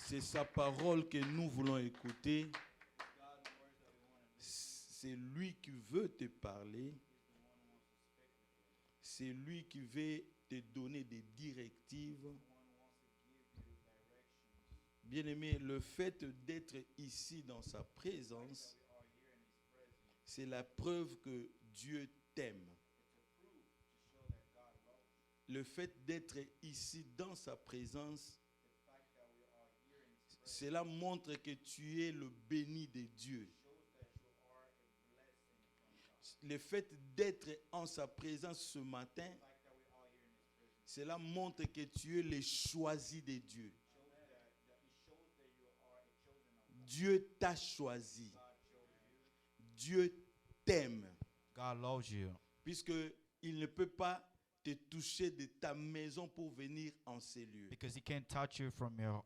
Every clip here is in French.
C'est sa parole que nous voulons écouter. C'est lui qui veut te parler. C'est lui qui veut te donner des directives. Bien-aimé, le fait d'être ici dans sa présence, c'est la preuve que Dieu t'aime. Le fait d'être ici dans sa présence, cela montre que tu es le béni de Dieu. Le fait d'être en sa présence ce matin, cela montre que tu es le choisi de Dieu. Dieu t'a choisi. Dieu t'aime. God loves you. Puisque il ne peut pas te toucher de ta maison pour venir en ces lieux. Because he can't touch you from your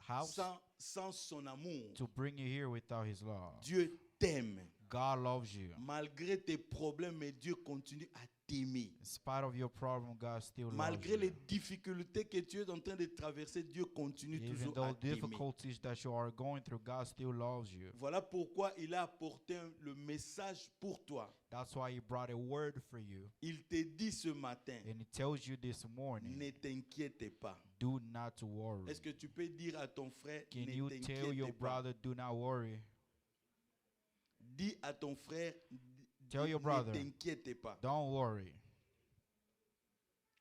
house Sans son amour. to bring you here without his love. Dieu t'aime. God loves you. Malgré tes problèmes, mais Dieu continue à t'aimer. In spite of your problem, God still Malgré loves les you. difficultés que tu es en train de traverser, Dieu continue Even toujours though à t'aimer. difficulties that you are going through, God still loves you. Voilà pourquoi il a apporté le message pour toi. That's why he brought a word for you. Il te dit ce matin, And he tells you this morning, ne t'inquiète pas. do not worry. Est-ce que tu peux dire à ton frère, Can ne you tell your t'inquiète pas? brother, do not worry? Dis à ton frère, Tell your ne brother, t'inquiète pas. don't worry.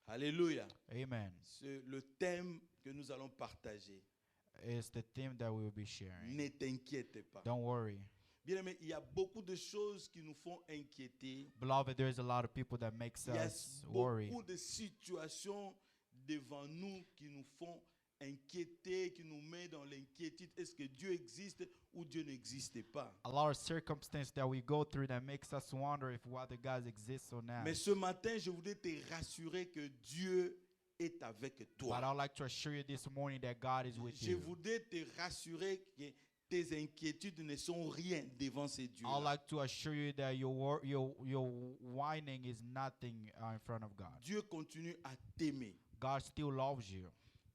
Alléluia. Amen. C'est le thème que nous allons partager. It's the theme that we will be sharing. Ne t'inquiète pas. Don't worry. Bien aimé, il y a beaucoup de choses qui nous font inquiéter. Beloved, there's a lot of people that makes Il y a us worry. beaucoup de situations devant nous qui nous font inquiéter, qui nous met dans l'inquiétude. Est-ce que Dieu existe ou Dieu n'existe pas? A lot of circumstances that we go through that makes us wonder if whether God exists or not. Mais ce matin, je voudrais te rassurer que Dieu est avec But toi. I'd like to assure you this morning that God is with Je you. voudrais te rassurer que tes inquiétudes ne sont rien devant ces dieux. I'd like to assure you that your whining is nothing in front of God. Dieu continue à t'aimer. God still loves you.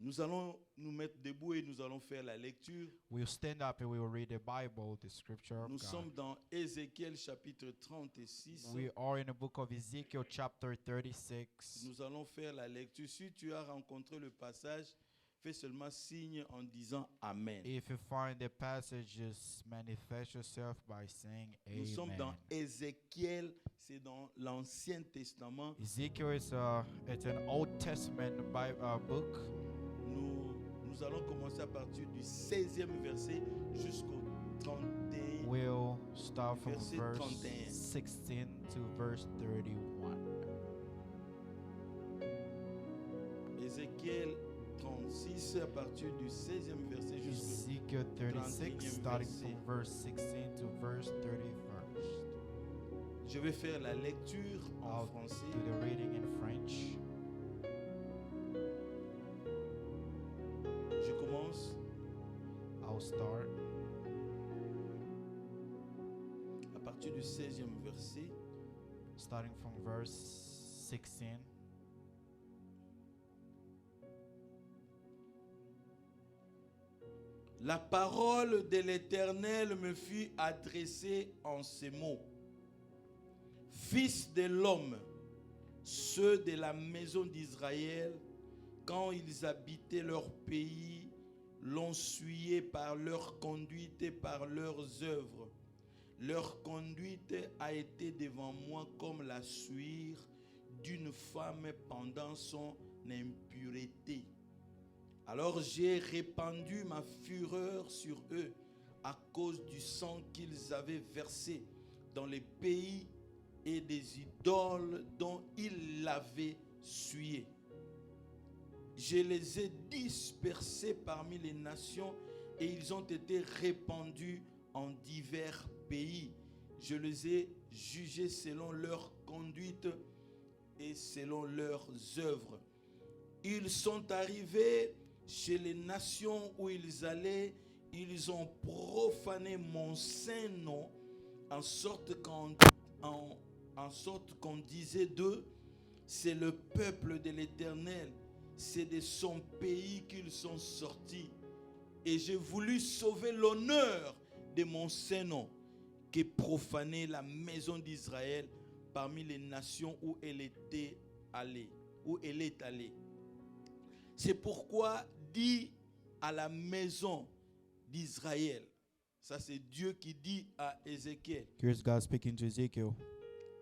Nous allons nous mettre debout et nous allons faire la lecture. We'll stand up and we will read the Bible, the scripture of Nous God. sommes dans Ézéchiel chapitre 36. We are in the book of Ezekiel chapter 36. Nous allons faire la lecture. Si tu as rencontré le passage, fais seulement signe en disant Amen. If you find the passages, manifest yourself by saying Nous sommes dans amen. Ézéchiel, c'est dans l'Ancien Testament. Ezekiel is it's an Old Testament book. Nous allons commencer à partir du 16e verset jusqu'au 31. We'll start from Verset verse 31. 16 to verse 31. Ézéchiel 36 à partir du 16e verset jusqu'au Ezekiel 36, 31e starting verset. from verse 16 to verse 31st. Je vais faire la lecture en I'll français. do the reading in French. Je commence. I'll start À partir du 16e verset. starting from verse 16. La parole de l'Éternel me fut adressée en ces mots. Fils de l'homme, ceux de la maison d'Israël, quand ils habitaient leur pays, l'ont souillé par leur conduite et par leurs œuvres. Leur conduite a été devant moi comme la souillure d'une femme pendant son impureté. Alors j'ai répandu ma fureur sur eux à cause du sang qu'ils avaient versé dans les pays et des idoles dont ils l'avaient souillé. Je les ai dispersés parmi les nations et ils ont été répandus en divers pays. Je les ai jugés selon leur conduite et selon leurs œuvres. Ils sont arrivés chez les nations où ils allaient, ils ont profané mon saint nom, en sorte qu'on disait d'eux, c'est le peuple de l'Éternel, c'est de son pays qu'ils sont sortis. Et j'ai voulu sauver l'honneur de mon Saint-Nom, qui profanait la maison d'Israël parmi les nations où elle était allée, où elle est allée. C'est pourquoi dit à la maison d'Israël, ça c'est Dieu qui dit à Ézéchiel, Here's God speaking to Ezekiel.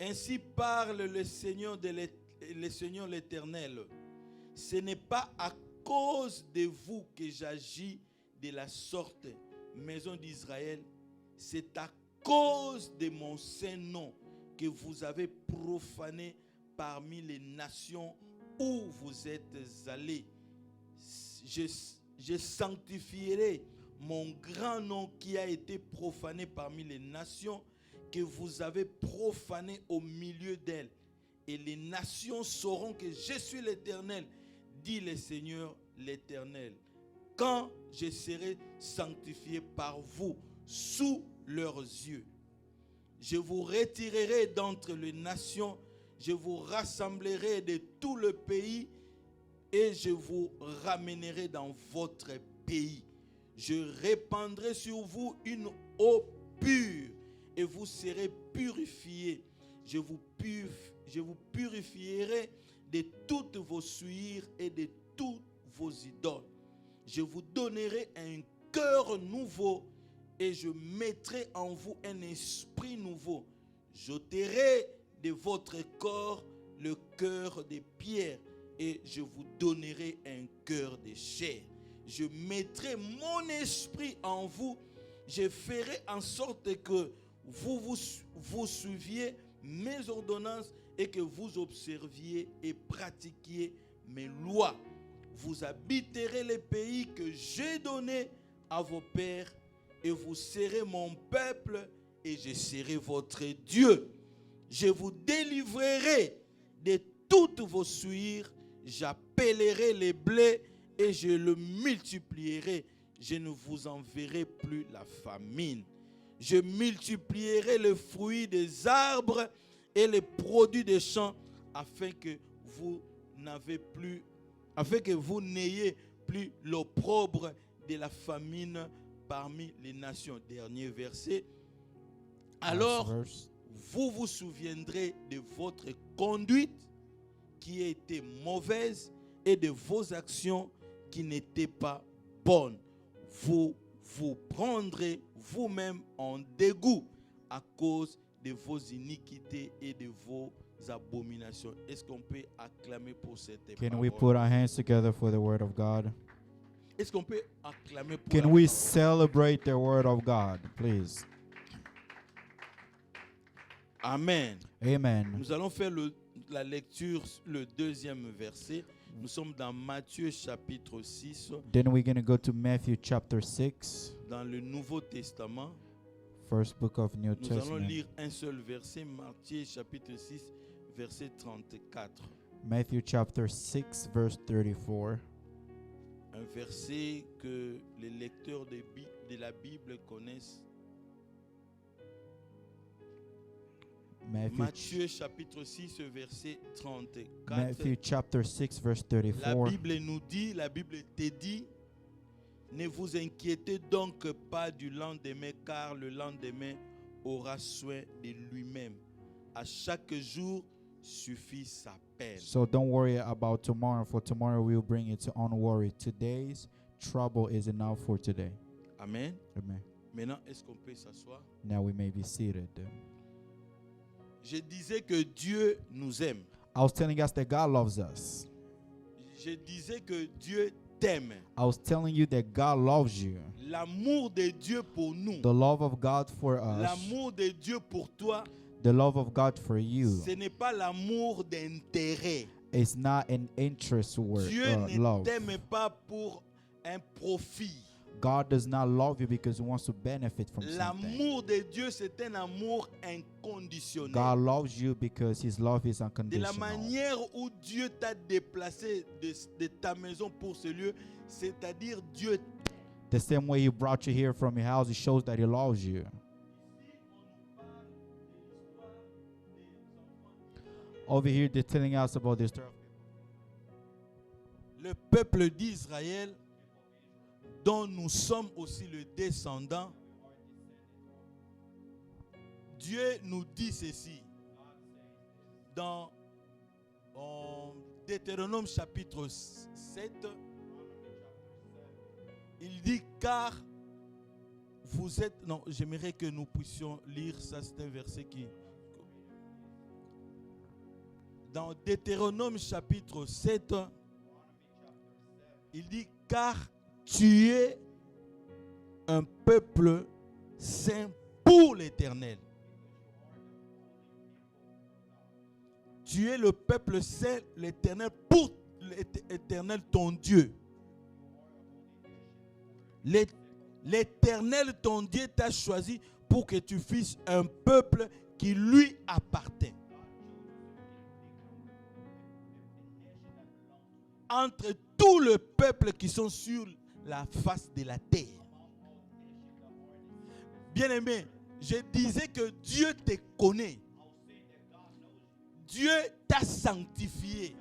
ainsi parle le Seigneur l'Éternel. Ce n'est pas à cause de vous que j'agis de la sorte, maison d'Israël. C'est à cause de mon Saint-Nom que vous avez profané parmi les nations où vous êtes allés. Je sanctifierai mon grand nom qui a été profané parmi les nations, que vous avez profané au milieu d'elles. Et les nations sauront que je suis l'Éternel, dit le Seigneur l'Éternel, quand je serai sanctifié par vous sous leurs yeux. Je vous retirerai d'entre les nations, je vous rassemblerai de tout le pays et je vous ramènerai dans votre pays. Je répandrai sur vous une eau pure et vous serez purifiés. Je vous purifierai de toutes vos souillures et de toutes vos idoles. Je vous donnerai un cœur nouveau et je mettrai en vous un esprit nouveau. J'ôterai de votre corps le cœur de pierre et je vous donnerai un cœur de chair. Je mettrai mon esprit en vous. Je ferai en sorte que vous suiviez mes ordonnances et que vous observiez et pratiquiez mes lois. Vous habiterez les pays que j'ai donnés à vos pères et vous serez mon peuple et je serai votre Dieu. Je vous délivrerai de toutes vos souillures. J'appellerai les blés et je le multiplierai. Je ne vous enverrai plus la famine. Je multiplierai le fruit des arbres et les produits des champs afin que vous n'ayez plus l'opprobre de la famine parmi les nations. Dernier verset. Alors, vous vous souviendrez de votre conduite qui était mauvaise et de vos actions qui n'étaient pas bonnes. Vous vous prendrez vous-même en dégoût à cause de vos iniquités et de vos abominations. Est-ce qu'on peut acclamer pour cette parole? Can we put our hands together for the word of God? Est-ce qu'on peut acclamer pour Can la we parole? celebrate the word of God, please? Amen. Amen. Nous allons faire la lecture, le deuxième verset. Nous sommes dans Matthieu chapitre 6, Then we're going to go to Matthew chapter 6, dans le Nouveau Testament. first book of New Nous allons Testament. lire un seul verset, Matthieu chapitre 6, verset 34. Matthew chapter 6, verse 34. Un verset que les lecteurs de la Bible connaissent. Matthieu chapitre 6, verset 34. Matthew chapter 6, verse La 34. Bible nous dit, la Bible te dit, ne vous inquiétez donc pas du lendemain, car le lendemain aura soin de lui-même. À chaque jour suffit sa peine. So don't worry about tomorrow, for tomorrow will bring its own worry. Today's trouble is enough for today. Amen. Amen. Maintenant, est-ce qu'on peut s'asseoir? Now we may be seated. Je disais que Dieu nous aime. I was telling us that God loves us. Je disais que Dieu t'aime. I was telling you that God loves you. L'amour de Dieu pour nous, The love of God for us, l'amour de Dieu pour toi, the love of God for you, ce n'est pas l'amour d'intérêt. is not an interest word, Dieu ne love. t'aime pas pour un profit. God does not love you because he wants to benefit from something. L'amour de Dieu, c'est un amour inconditionnel. God loves you because his love is De la unconditional. manière où Dieu t'a déplacé de ta maison pour ce lieu, c'est-à-dire Dieu. The same way he brought you here from your house, it shows that he loves you. Over here, they're telling us about this. Le peuple d'Israël dont nous sommes aussi le descendant, Dieu nous dit ceci dans Deutéronome chapitre 7. Il dit car vous êtes... Non, j'aimerais que nous puissions lire ça, c'est un verset qui... Dans Deutéronome chapitre 7, il dit car tu es un peuple saint pour l'Éternel. Tu es le peuple saint, l'Éternel, pour l'Éternel ton Dieu. L'Éternel ton Dieu t'a choisi pour que tu fasses un peuple qui lui appartient. Entre tous les peuples qui sont sur la face de la terre. Bien-aimé, je disais que Dieu te connaît. Dieu t'a sanctifié.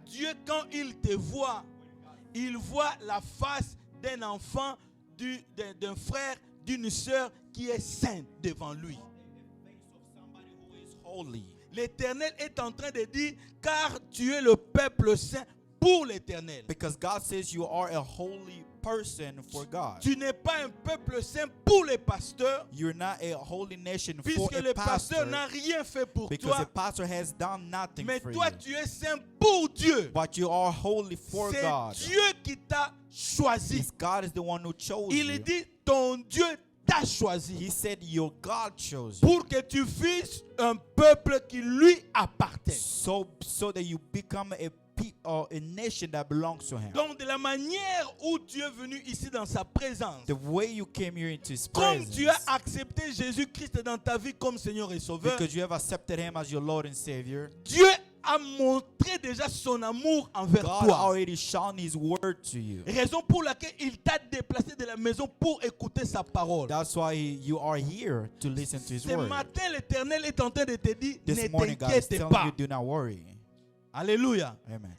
Dieu, quand il te voit, il voit la face d'un enfant, d'un frère, d'une sœur qui est saint devant lui. L'Éternel est en train de dire, car tu es le peuple saint pour l'Éternel. Because God says you are a holy person for God. Tu n'es pas un peuple saint pour les pasteurs. You're not a holy nation for Puisque a le pasteur pastor. n'a rien fait pour Because the toi. pastor has done nothing Mais for toi, you. tu es saint pour Dieu. But you are holy for C'est God. Dieu qui t'a choisi. It's God is the one who chose Il you. dit, ton Dieu t'a choisi. He said your God chose you. Pour que tu fasses un peuple qui lui appartient. So that you become a nation that belongs to him. Donc de la manière où tu es venu ici dans sa présence, The way you came here into his comme presence, tu as accepté Jésus-Christ dans ta vie comme Seigneur et Sauveur, because you have accepted him as your Lord and Savior, Dieu a montré déjà son amour envers God toi. already shown his word to you. Raison pour laquelle il t'a déplacé de la maison pour écouter sa parole. That's why you are here to listen to his Ce word. matin, l'Éternel est en train de te dire, This ne morning, God is t'inquiète telling pas. you, do not worry. Alléluia. Amen.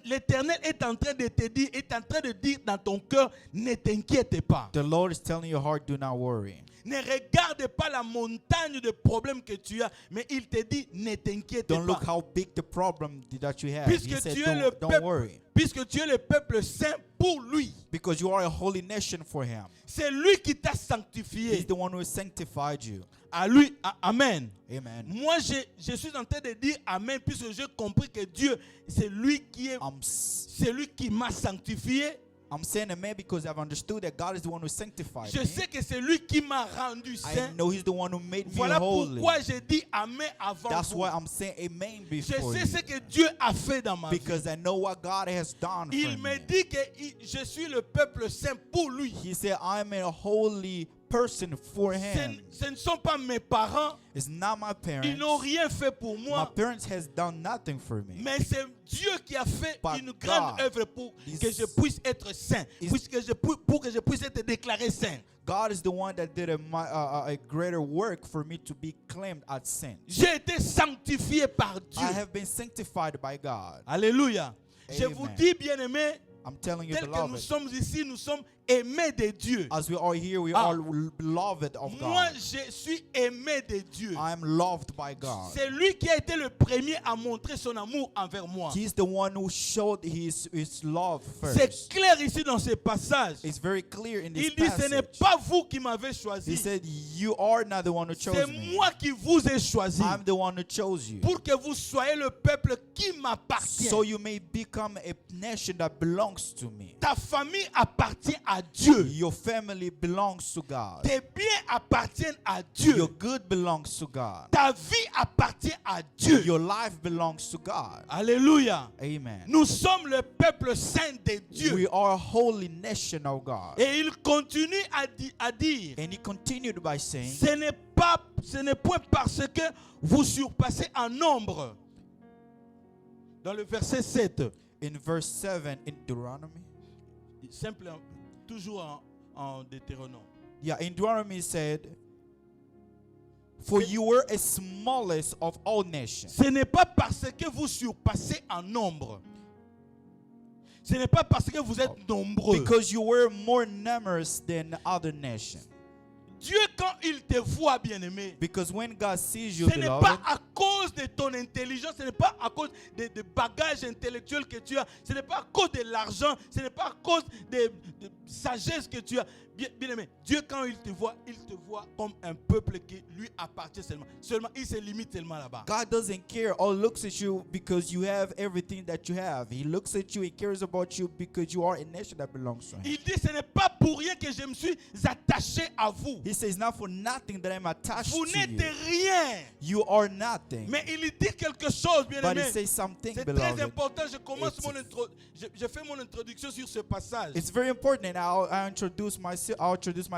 L'Éternel est en train de te dire, est en train de dire dans ton cœur, ne t'inquiète pas. The Lord is telling your heart, do not worry. Ne regarde pas la montagne de problèmes que tu as, mais il te dit, ne t'inquiète Don't look pas. how big the problem that you have. Puisque He said, tu es le don't peuple, worry. puisque tu es le peuple saint pour lui. Because you are a holy nation for him. C'est lui qui t'a He's sanctifié. the one who sanctified you. À lui, amen. Amen. Moi, je suis en train de dire amen, puisque j'ai compris que Dieu, c'est lui qui m'a sanctifié. I'm saying amen because I've understood that God is the one who sanctified Je me. sais que c'est lui qui m'a rendu I saint. know he's the one who made me Voilà holy. pourquoi j'ai dit amen avant That's vous. why I'm saying amen Je before sais you. ce que Dieu a fait dans ma vie. Because I know what God has done Il for me me. dit que je suis le peuple saint pour lui. He said, I'm a holy person for him. Ce ne sont pas mes parents. It's not my parents. Ils n'ont rien fait pour My moi. parents has done nothing for me. Mais c'est Dieu qui a fait But une grande God œuvre pour is- que je puisse être saint. Pour que je puisse être déclaré saint. God is the one that did a greater work for me to be claimed as saint. J'ai été sanctifié par Dieu. I have been sanctified by God. Alléluia. Je Amen. vous dis, bien-aimés, I'm telling you, tel que nous beloved, sommes ici, nous sommes aimés de Dieu. as we are here, we Ah. are beloved of Moi, God. je suis aimé de Dieu. I am loved by God. C'est lui qui a été le premier à montrer son amour envers moi. He's the one who showed his love C'est first. clair ici dans ce passage. It's very clear in this Il dit, ce n'est passage. pas vous qui m'avez He choisi. said, you are not the one who C'est chose me. moi qui vous ai choisi. I'm the one who chose you. Pour que vous soyez le peuple qui m'appartient. So you may become a nation that belongs to me. Ta famille appartient à Dieu. Your family belongs to God. Tes biens appartiennent à Dieu. Your good belongs to God. Ta vie appartient à Dieu. Your life belongs to God. Alléluia. Amen. Nous sommes le peuple saint de Dieu. We are a holy nation of God. Et il continue à dire, And he continued by saying, ce n'est point parce que vous surpassez en nombre. Dans le verset 7, in verse 7 in Deuteronomy. simple, toujours en Deutéronome. Yeah, in Deuteronomy it said, for you were a smallest of all nations. Ce n'est pas parce que vous surpassez en nombre. Ce n'est pas parce que vous êtes nombreux. Because you were more numerous than other nations. Dieu, quand il te voit, bien-aimé, Because when God sees you, ce n'est pas beloved, à cause de ton intelligence, ce n'est pas à cause des bagages intellectuels que tu as, ce n'est pas à cause de l'argent, ce n'est pas à cause de sagesse que tu as. Bien-aimé, Dieu, quand il te voit comme un peuple qui lui appartient seulement. Seulement, il se limite seulement là-bas. God doesn't care or looks at you because you have everything that you have. He looks at you, he cares about you because you are a nation that belongs to him. Il dit, ce n'est pas pour rien que je me suis attaché à vous. He says, not for nothing that I'm attached Vous to n'êtes you. rien. You are nothing. Mais il dit quelque chose, But he bien-aimé. says something, C'est très beloved. important. Je fais mon introduction sur ce passage. It's very important, and I'll introduce my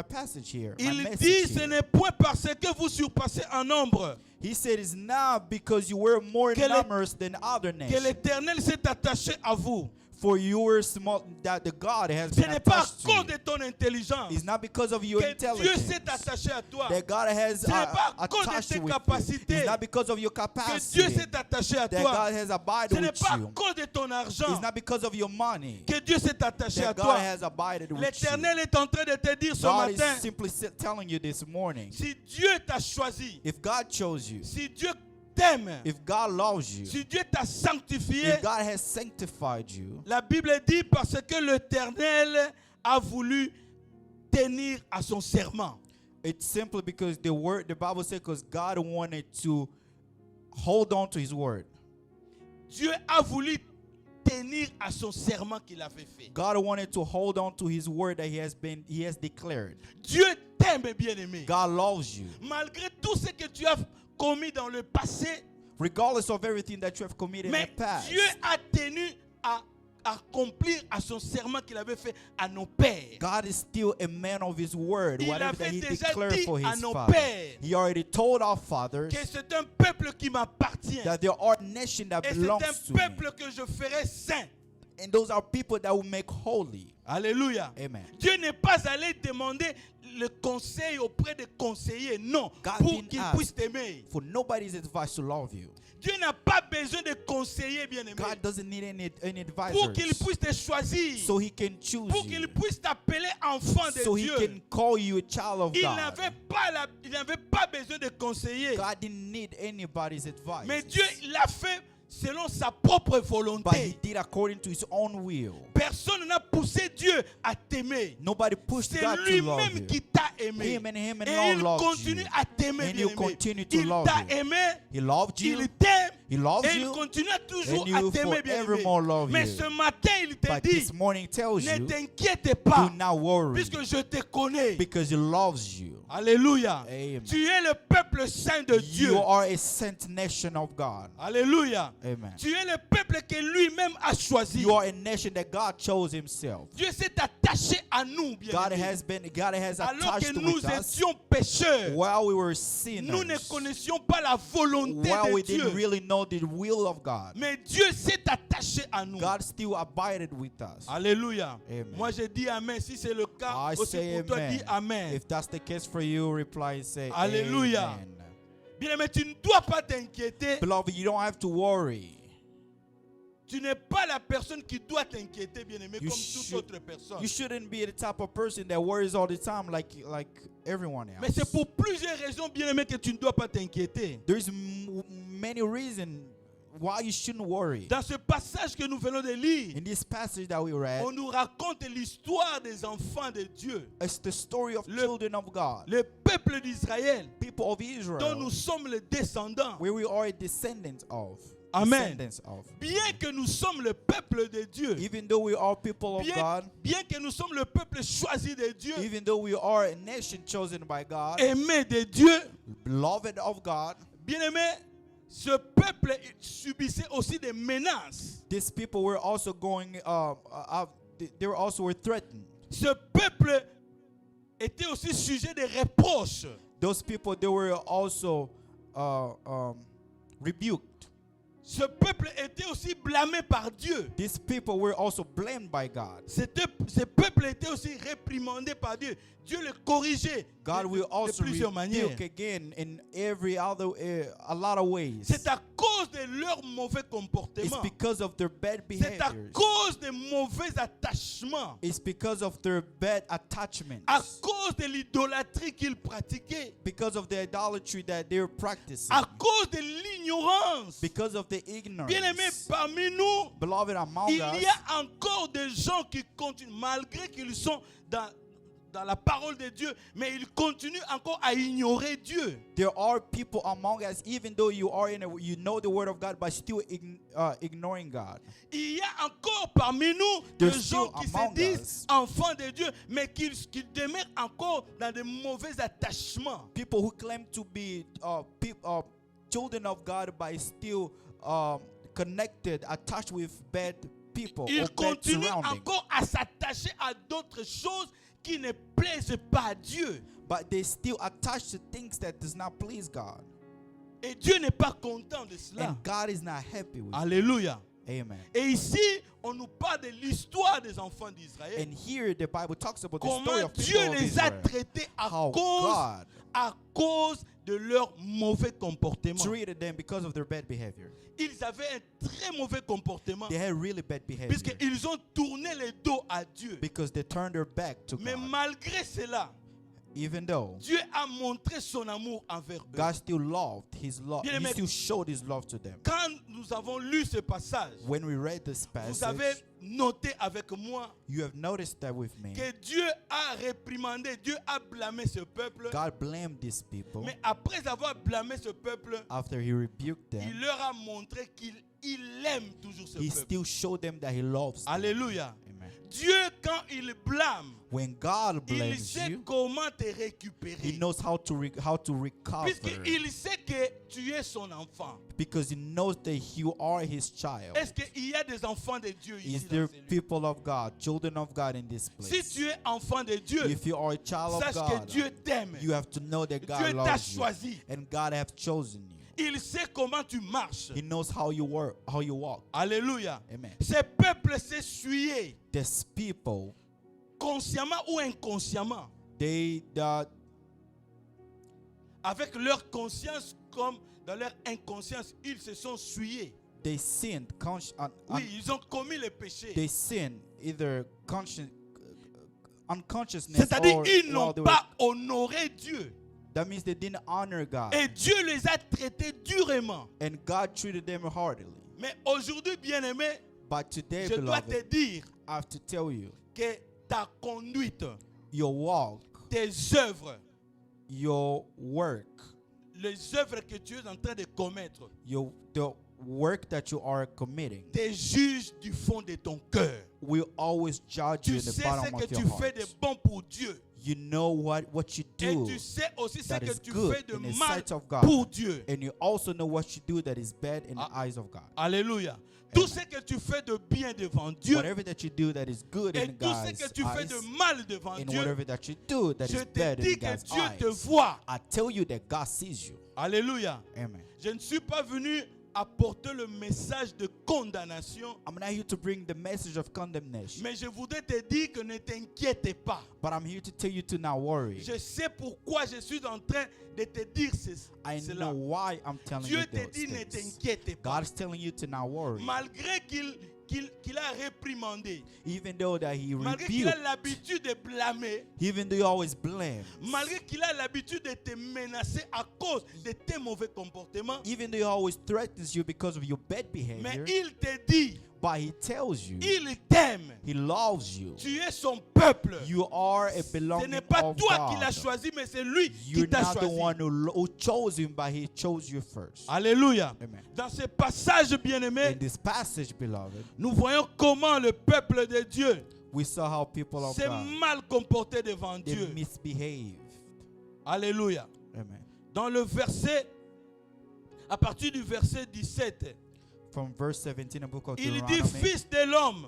passage here. My Il message dit, ce here. n'est point parce que vous surpassez en nombre He said, it's not because you were more Que le- numerous than other que nations. l'Éternel s'est attaché à vous. For you were small, that the God has Ce been n'est pas à attached to cause you. de ton intelligence It's not because of your que Dieu intelligence s'est attaché à toi. that God has Ce n'est pas à cause de attached tes with you. capacités It's not because of your que Dieu capacity s'est attaché à that toi. God has Ce abided n'est with pas à you. cause de ton argent It's not because of your money que Dieu s'est attaché à that God toi. has abided with you. L'Éternel est en train de te dire ce God is matin, simply telling you this morning, si Dieu t'a choisi, if God chose you, si Dieu t'aime, if God loves you, si Dieu t'a sanctifié, if God has sanctified you, la Bible dit parce que l'Éternel a voulu tenir à son serment. it's simply because the Bible says because God wanted to hold on to his word. Dieu a voulu tenir à son serment qu'il avait fait. God wanted to hold on to his word that he has declared. Dieu t'aime, bien-aimé. God loves you. Malgré tout ce que tu as commis dans le passé, Regardless of everything that you have committed in mais the past, Dieu a tenu à accomplir à son serment qu'il avait fait à nos pères. God is still a man of his word. Il Whatever that avait he déjà declared dit for à his nos father. pères He already told our fathers que c'est un peuple qui m'appartient. that there are nations that Et c'est belongs un to me. peuple que je ferai saint. And those are people that will make holy. Alléluia. Amen. Dieu n'est pas allé demander le conseil auprès des conseillers, non, God pour didn't qu'ils ask. puissent t'aimer. For nobody's advice to love you. Dieu n'a pas besoin de conseillers, bien-aimés, God doesn't need any pour qu'il advisors. puisse te choisir, So he can choose pour qu'il you. puisse t'appeler enfant de So he Dieu. can call you a child of Il God. n'avait pas besoin de conseillers. God didn't need anybody's advice. Mais Dieu l'a fait selon sa propre But he volonté. did according to his own will. Personne n'a poussé Dieu à t'aimer. Nobody pushed C'est God to love lui-même you. qui t'a aimé. Him and him Et alone il loved continue you. à t'aimer, And he'll bien-aimé. continue to Il love t'a you. aimé, He loved you. il t'aime, He loves et il you. continue toujours And he à will t'aimer, bien-aimé. forevermore love Mais you. ce matin, il te But dit, this morning tells ne you, t'inquiète pas, do not worry, puisque je te connais. because he loves you. Alléluia. Amen. Tu es le peuple saint de Dieu. You are a sent nation of God. Alléluia. Amen. Tu es le peuple que lui-même a choisi. You are a nation that God chose himself. Dieu s'est attaché à nous, bien God has Alors que attached nous with us étions pécheurs, while we were nous ne sinners, connaissions pas la volonté while de we Dieu. didn't really know the will of God. Mais Dieu s'est attaché à nous. God still abided with us. Alléluia. Amen. Moi je dis Amen. Si c'est le cas, I aussi say pour toi, dis amen. Amen. If that's the case for you, reply and say Alléluia. amen. Bien aimé, tu ne dois pas t'inquiéter. Beloved, you don't have to worry. Tu n'es pas la personne qui doit t'inquiéter, bien aimé, You comme toute should- autre personne. You shouldn't be the type of person that worries all the time like everyone Mais else. c'est pour plusieurs raisons, bien aimé, que tu ne dois pas t'inquiéter. There's many reasons why you shouldn't worry. Dans ce passage que nous venons de lire, In this passage that we read, on nous raconte l'histoire des enfants de Dieu. it's the story of Le- children of God, Le peuple d'Israël, people of dont Israel, nous sommes les descendants. where we are descendants of. Amen. Descendants of. Bien que nous sommes le peuple de Dieu, Even though we are people of God, bien que nous sommes le peuple choisi de Dieu, even though we are a nation chosen by God, aimé de Dieu, beloved of God, bien aimé, ce peuple subissait aussi des menaces. these people were also they were threatened. Ce peuple était aussi sujet de reproches. Those people, they were also rebuked. Ce peuple était aussi blâmé par Dieu. These people were also blamed by God. Ce peuple était aussi réprimandé par Dieu. Dieu le corrigeait God will de also plusieurs manières. rebuke again in a lot of ways. C'est à cause cause de leur mauvais It's comportement. because of their bad C'est à behaviors. cause des mauvais attachements. It's because of their bad attachments. À cause de l'idolâtrie qu'ils pratiquaient. Because of the idolatry that they're practicing. À cause de l'ignorance. Because of the ignorance. Bien-aimés, parmi nous, Beloved, among il us, y a encore des gens qui continuent, malgré qu'ils sont dans la parole de Dieu, mais ils continuent encore à ignorer Dieu. there are people among us, even though you are you know the word of God, but still ignoring God. Il y a encore parmi nous des There's gens still qui se among disent us enfants de Dieu, mais qui demeurent encore dans de mauvais attachements. People who claim to be children of God, but still connected, attached with bad people or Ils bad continuent surroundings. encore à s'attacher à d'autres choses qui ne plaisent pas à Dieu. But they still attach to things that does not please God. Et Dieu n'est pas content de cela. And God is not happy with it. Alléluia. Amen. Et ici, on nous parle de l'histoire des enfants d'Israël. And here the Bible talks about the story Comment of Dieu people of les a Israel. traités How God à cause de leur mauvais comportement. treated them because of their bad behavior. Ils avaient un très mauvais comportement They had really bad behavior puisqu'ils ont tourné le dos à Dieu. because they turned their back to Mais God. malgré cela, Even though Dieu a montré son amour envers eux. God still loved his love, Bien he aimé, still showed his love to them. quand nous avons lu ce passage, When we read this vous avez passage, noté avec moi you have noticed that with me, que Dieu a réprimandé, Dieu a blâmé ce peuple. God blamed these people. Mais après avoir blâmé ce peuple, After he rebuked il them, leur a montré qu'il aime toujours ce he peuple. still showed them that he loves them. Alléluia. Amen. Dieu, quand il blâme, When God il blames sait you, comment te he récupérer. knows how to recover. Puisqu'il sait que tu es son enfant. Because he knows that you are his child. Est-ce qu'il y a des enfants de Dieu Is ici there dans ces lieux? people of God, children of God in this Si place? tu es enfant de Dieu, If you are a child of sache que God, Dieu t'aime. you have to know that Dieu God t'a loves you choisi. and God have chosen you. Il sait comment tu marches. He knows how you work, how you walk. Alléluia. Amen. Ces peuples s'essuyaient, These people, consciemment ou inconsciemment, they avec leur conscience comme dans leur inconscience, ils se sont souillés. sinned. Oui, ils ont commis le péché. They sinned either unconsciousness C'est-à-dire or ils while n'ont they pas honoré Dieu. that means they didn't honor God. Et Dieu les a traités durement. And God treated them heartily. Mais aujourd'hui, bien-aimé, But today, je dois te beloved, dire I have to tell you, que ta conduite, your walk, tes œuvres, your work, les œuvres que tu es en train de commettre, the work that you are committing te jugent du fond de ton cœur. will always judge you Tu in the sais ce bottom que of tu your fais de heart. bon pour Dieu. You know what you Et do tu sais aussi ce that que is tu good fais de in the mal sight of God. pour Dieu. And you also know what you do that is bad in the Ah. eyes of God. Alléluia. Tout ce que tu fais de bien devant Dieu Whatever that you do that is good et in tout ce God's que tu fais eyes, de mal devant and Dieu, whatever that you do that je is te bad in dis que God's Dieu te eyes, voit. I tell you that God sees you. Alléluia. Amen. Je ne suis pas venu apporter le message de condamnation, I'm not here to bring the message of condemnation, mais je voudrais te dire que ne t'inquiète pas. but I'm here to tell you to not worry. Je sais pourquoi je suis en train de te dire I cela. know why I'm telling Dieu you te those dit ne things. t'inquiète pas. God's telling you to not worry. Malgré qu'il a réprimandé, Even though that he malgré qu'il a rebuked, l'habitude de blâmer, even though you always blame, malgré qu'il a l'habitude de te menacer à cause de tes mauvais comportements, even though he always threatens you because of your bad mais behavior, il te dit, but he tells you il t'aime. he loves you. Tu es son peuple. You are a Ce belonging n'est pas of toi qui God. l'as choisi, mais c'est lui qui You're t'a not the choisi. one who chose him, but he chose you first. Alléluia. Amen. Dans ce passage bien-aimé, In this passage, beloved, nous voyons comment le peuple de Dieu we saw how people of s'est God, mal comporté devant they Dieu. misbehaved. Alléluia. Amen. Dans le verset, à partir du verset 17, From verse 17 of the book of il dit, Deuteronomy, fils de l'homme,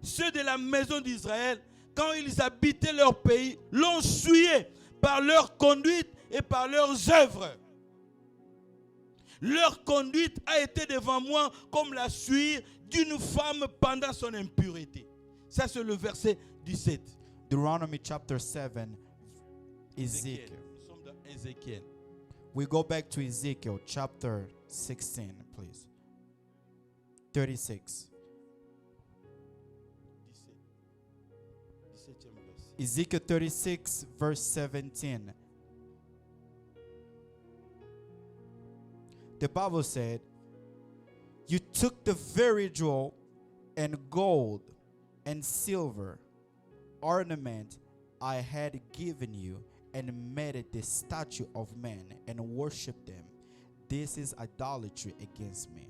ceux de la maison d'Israël, quand ils habitaient leur pays, l'ont souillé par leur conduite et par leurs œuvres. Leur conduite a été devant moi comme la souillure d'une femme pendant son impureté. Ça, c'est le verset 17. Deuteronomy chapter 7, Ezekiel. Nous sommes dans Ézéchiel. We go back to Ezekiel chapter 16, please. 36. 17e verset. Ezekiel 36, verse 17. The Bible said, "You took the very jewel and gold and silver ornament I had given you and made it the statue of men and worshiped them. This is idolatry against me."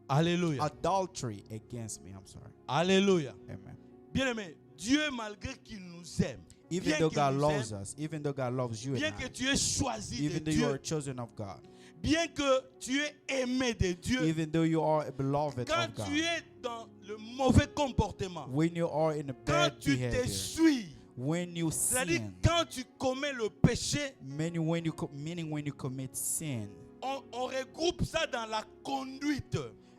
Alléluia. Adultery against me. I'm sorry. Alléluia. Amen. Bien-aimé, Dieu, malgré qu'il nous aime, Even bien though qu'il God nous loves aime, us, even though God loves you bien and que I, tu es choisi de even though you are Dieu, children of God, bien que tu es aimé de Dieu, even though you are a beloved quand of God, tu es dans le mauvais comportement, when you are in a quand bad tu behavior, t'essuies, when you c'est-à-dire sin, quand tu commets le péché, meaning when you commit sin, on regroupe ça dans la conduite.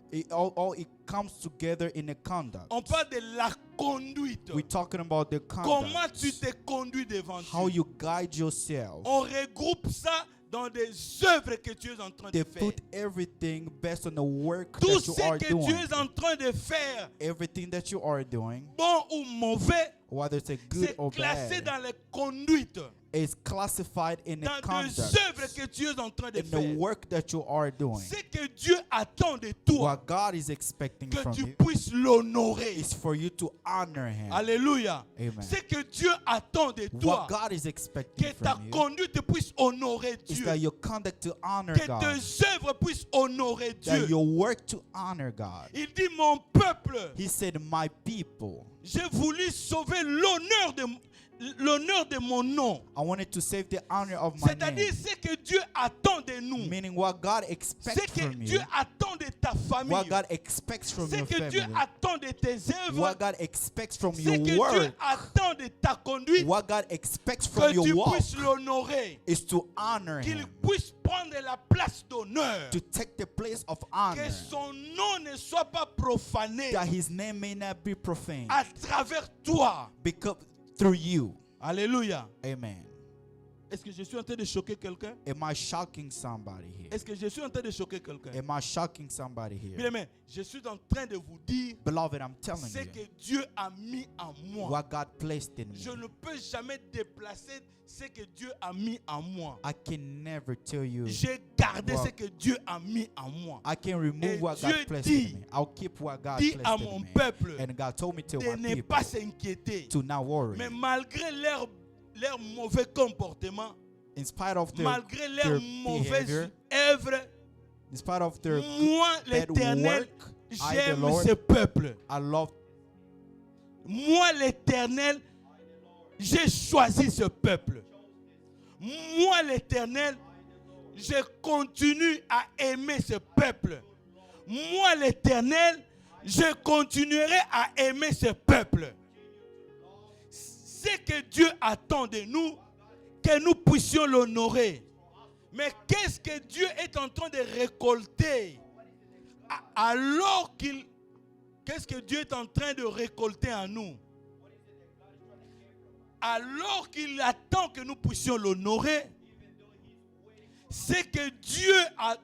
it comes together in a conduct. On parle de la conduite. We're talking about the Comment conduct, tu te conduis devant how Dieu. you guide yourself. On regroupe ça dans des œuvres que tu es en train They de faire. put everything based on the work Tout that you ce are que tu doing. es en train de faire, Everything that you are doing, bon ou mauvais, whether it's a good c'est or classé bad, dans les conduites, is classified in a dans des conduct, œuvres que tu es en train de in the faire. work that you are doing. Ce que Dieu attend de toi, What God is expecting que from tu you puisses l'honorer. is for you to honor Him. Alléluia. Amen. Ce que Dieu attend de toi, What God is expecting que ta from you conduite puisse honorer is Dieu. that your conduct to honor Que God, tes œuvres puissent honorer that Dieu. your work to honor God. Il dit, mon peuple, He said, "My people." j'ai voulu sauver l'honneur de mon nom. I wanted to save the honor of my C'est-à-dire name. ce que Dieu attend de nous. Meaning what God Ce expects que from Dieu you, attend de ta famille. what God expects from Ce your que Dieu family, attend de tes œuvres. what God expects from Ce your que Dieu work, attend de ta conduite. what God expects from Que your tu walk puisses l'honorer. is to honor Qu'il Him, puisse prendre la place d'honneur. to take the place of honor, Que son nom ne soit pas profané that His name may not be profaned à travers toi. because through you. Alléluia. Amen. Est-ce que je suis en train de choquer quelqu'un? Am I shocking somebody here? Est-ce que je suis en train de choquer quelqu'un? Am I shocking somebody here? Bien aimé, je suis en train de vous dire Beloved, I'm telling ce you que Dieu a mis en moi. what God placed in Je me. ne peux jamais déplacer ce que Dieu a mis en moi. I can never tell you. J'ai gardé Wow. ce que Dieu a mis en moi. I can remove Et what Dieu God placed dit, in me. I'll keep what God Dis placed à in mon me. peuple And God told me to de my ne people pas s'inquiéter. to not worry. Mais malgré leur mauvais comportement, In spite of their malgré leur mauvaise behavior, œuvre, in spite of their moi bad l'Éternel, work, I, the j'aime Lord, ce peuple. I love. Moi l'Éternel, j'ai choisi ce peuple. Moi l'Éternel, je continue à aimer ce peuple. Moi l'Éternel, je continuerai à aimer ce peuple. Ce que Dieu attend de nous, que nous puissions l'honorer. Mais qu'est-ce que Dieu est en train de récolter alors qu'il... Qu'est-ce que Dieu est en train de récolter en nous? Alors qu'il attend que nous puissions l'honorer, ce que Dieu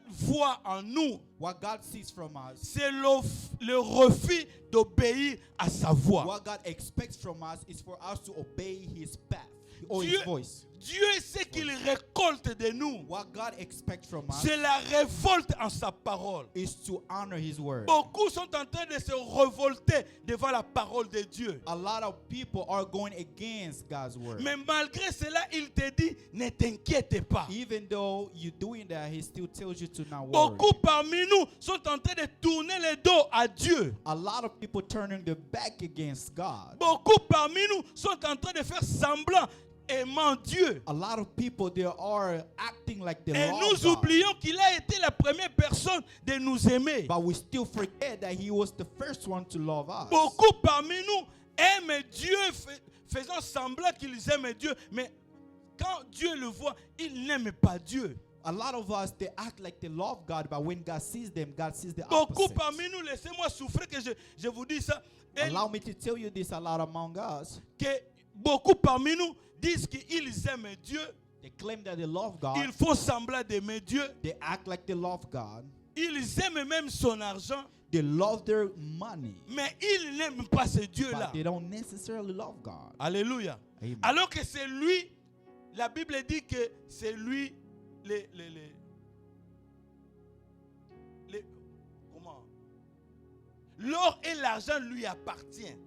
voit en nous, What God sees from us, c'est le refus d'obéir à sa voix. what God expects from us is for us to obey His path or Dieu, His voice. Dieu, ce qu'il récolte de nous, What God expects from us c'est la révolte en sa parole. is to honor His word. Beaucoup sont en train de se révolter devant la parole de Dieu. A lot of people are going against God's word. Mais malgré cela, il te dit, ne t'inquiète pas. Even though you're doing that, He still tells you to not worry. Beaucoup parmi nous sont en train de tourner le dos à Dieu. A lot of people turning their back against God. Beaucoup parmi nous sont en train de faire semblant aimant Dieu. A lot of people, they are acting like they Et love nous God. oublions qu'il a été la première personne de nous aimer. But we still forget that He was the first one to love us. Beaucoup parmi nous aiment Dieu, faisant semblant qu'ils aiment Dieu. Mais quand Dieu le voit, ils n'aiment pas Dieu. A lot of us, they act like they love God, but when God sees them, God sees the Beaucoup opposite. parmi nous, laissez-moi souffrir que je vous dis ça. Et Allow me to tell you this, a lot among us, que beaucoup parmi nous disent qu'ils aiment Dieu. they claim that they love God. Ils font semblant d'aimer Dieu. They act like they love God. Ils aiment même son argent, They love their money, mais ils n'aiment pas ce Dieu-là. but they don't necessarily love God. Alléluia. Amen. Alors que c'est lui, la Bible dit que c'est lui comment? L'or et l'argent lui appartiennent.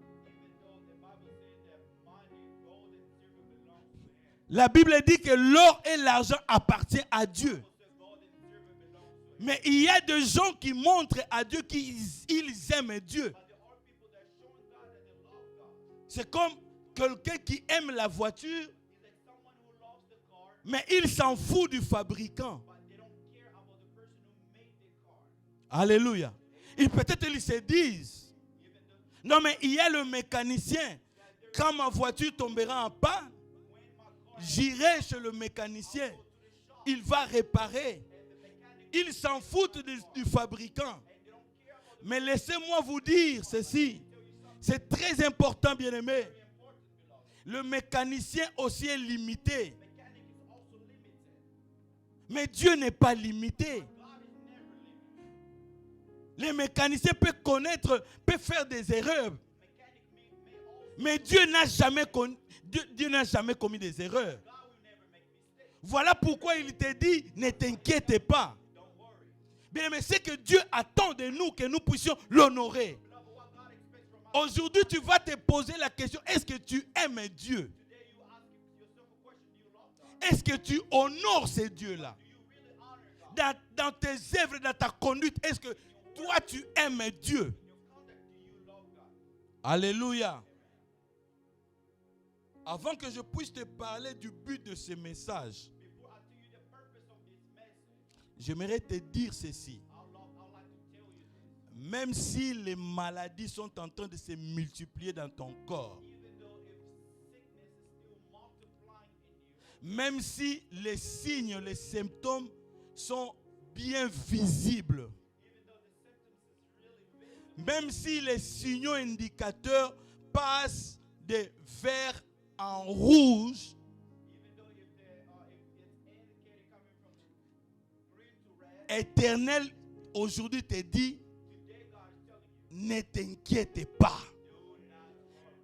La Bible dit que l'or et l'argent appartiennent à Dieu. Mais il y a des gens qui montrent à Dieu qu'ils aiment Dieu. C'est comme quelqu'un qui aime la voiture, mais il s'en fout du fabricant. Alléluia. Et peut-être ils se disent, non mais il y a le mécanicien. Quand ma voiture tombera en panne, j'irai chez le mécanicien. Il va réparer. Ils s'en foutent du fabricant. Mais laissez-moi vous dire ceci. C'est très important, bien-aimé. Le mécanicien aussi est limité. Mais Dieu n'est pas limité. Les mécaniciens peuvent connaître, peuvent faire des erreurs. Mais Dieu n'a jamais commis des erreurs. Voilà pourquoi il te dit, ne t'inquiète pas. Bien, mais c'est que Dieu attend de nous que nous puissions l'honorer. Aujourd'hui, tu vas te poser la question, est-ce que tu aimes Dieu? Est-ce que tu honores ce Dieu-là? Dans tes œuvres, dans ta conduite, est-ce que toi tu aimes Dieu? Alléluia. Avant que je puisse te parler du but de ce message, j'aimerais te dire ceci. Même si les maladies sont en train de se multiplier dans ton corps, même si les signes, les symptômes sont bien visibles, même si les signaux indicateurs passent de vert en rouge, Éternel aujourd'hui te dit, ne t'inquiète pas.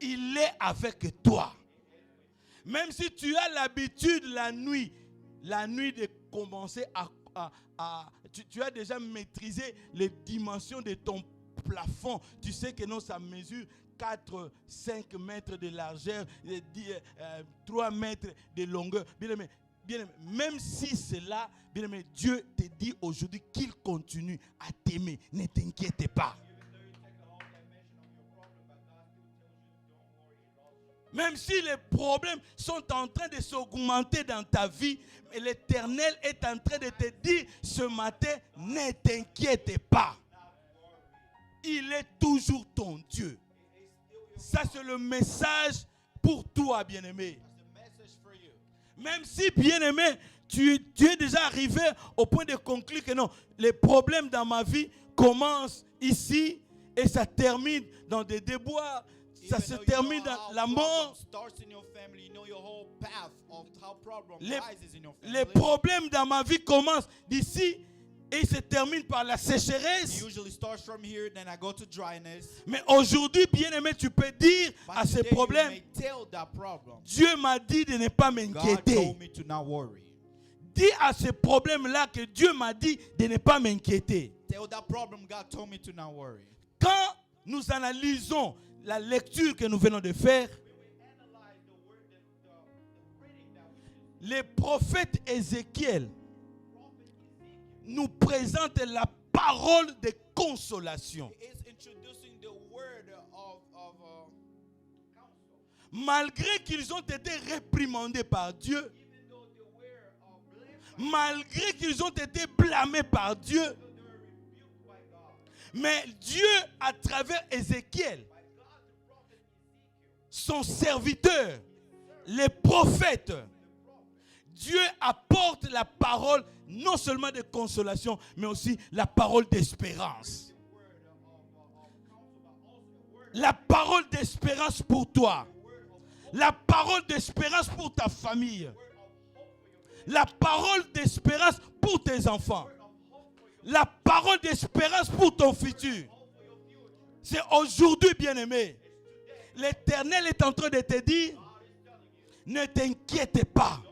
Il est avec toi. Même si tu as l'habitude la nuit de commencer tu as déjà maîtrisé les dimensions de ton plafond. Tu sais que non, ça mesure 4-5 mètres de largeur, 3 mètres de longueur. Bien-aimé, même si c'est là, bien-aimé, Dieu te dit aujourd'hui qu'il continue à t'aimer. Ne t'inquiète pas. Même si les problèmes sont en train de s'augmenter dans ta vie, l'Éternel est en train de te dire ce matin, ne t'inquiète pas. Il est toujours ton Dieu. Ça, c'est le message pour toi, bien-aimé. Même si, bien-aimé, tu es déjà arrivé au point de conclure que non, les problèmes dans ma vie commencent ici et ça termine dans des déboires. Ça se termine dans la mort. Les problèmes dans ma vie commencent d'ici et ils se terminent par la sécheresse. Mais aujourd'hui, bien-aimé, tu peux dire à ces problèmes, Dieu m'a dit de ne pas m'inquiéter. Dis à ces problèmes-là que Dieu m'a dit de ne pas m'inquiéter. Quand nous analysons la lecture que nous venons de faire, le prophète Ézéchiel nous présente la parole de consolation. Malgré qu'ils ont été réprimandés par Dieu, malgré qu'ils ont été blâmés par Dieu, mais Dieu, à travers Ézéchiel, son serviteur, les prophètes, Dieu apporte la parole non seulement de consolation, mais aussi la parole d'espérance. La parole d'espérance pour toi. La parole d'espérance pour ta famille. La parole d'espérance pour tes enfants. La parole d'espérance pour ton futur. C'est aujourd'hui, bien-aimé. L'Éternel est en train de te dire, ne t'inquiète pas.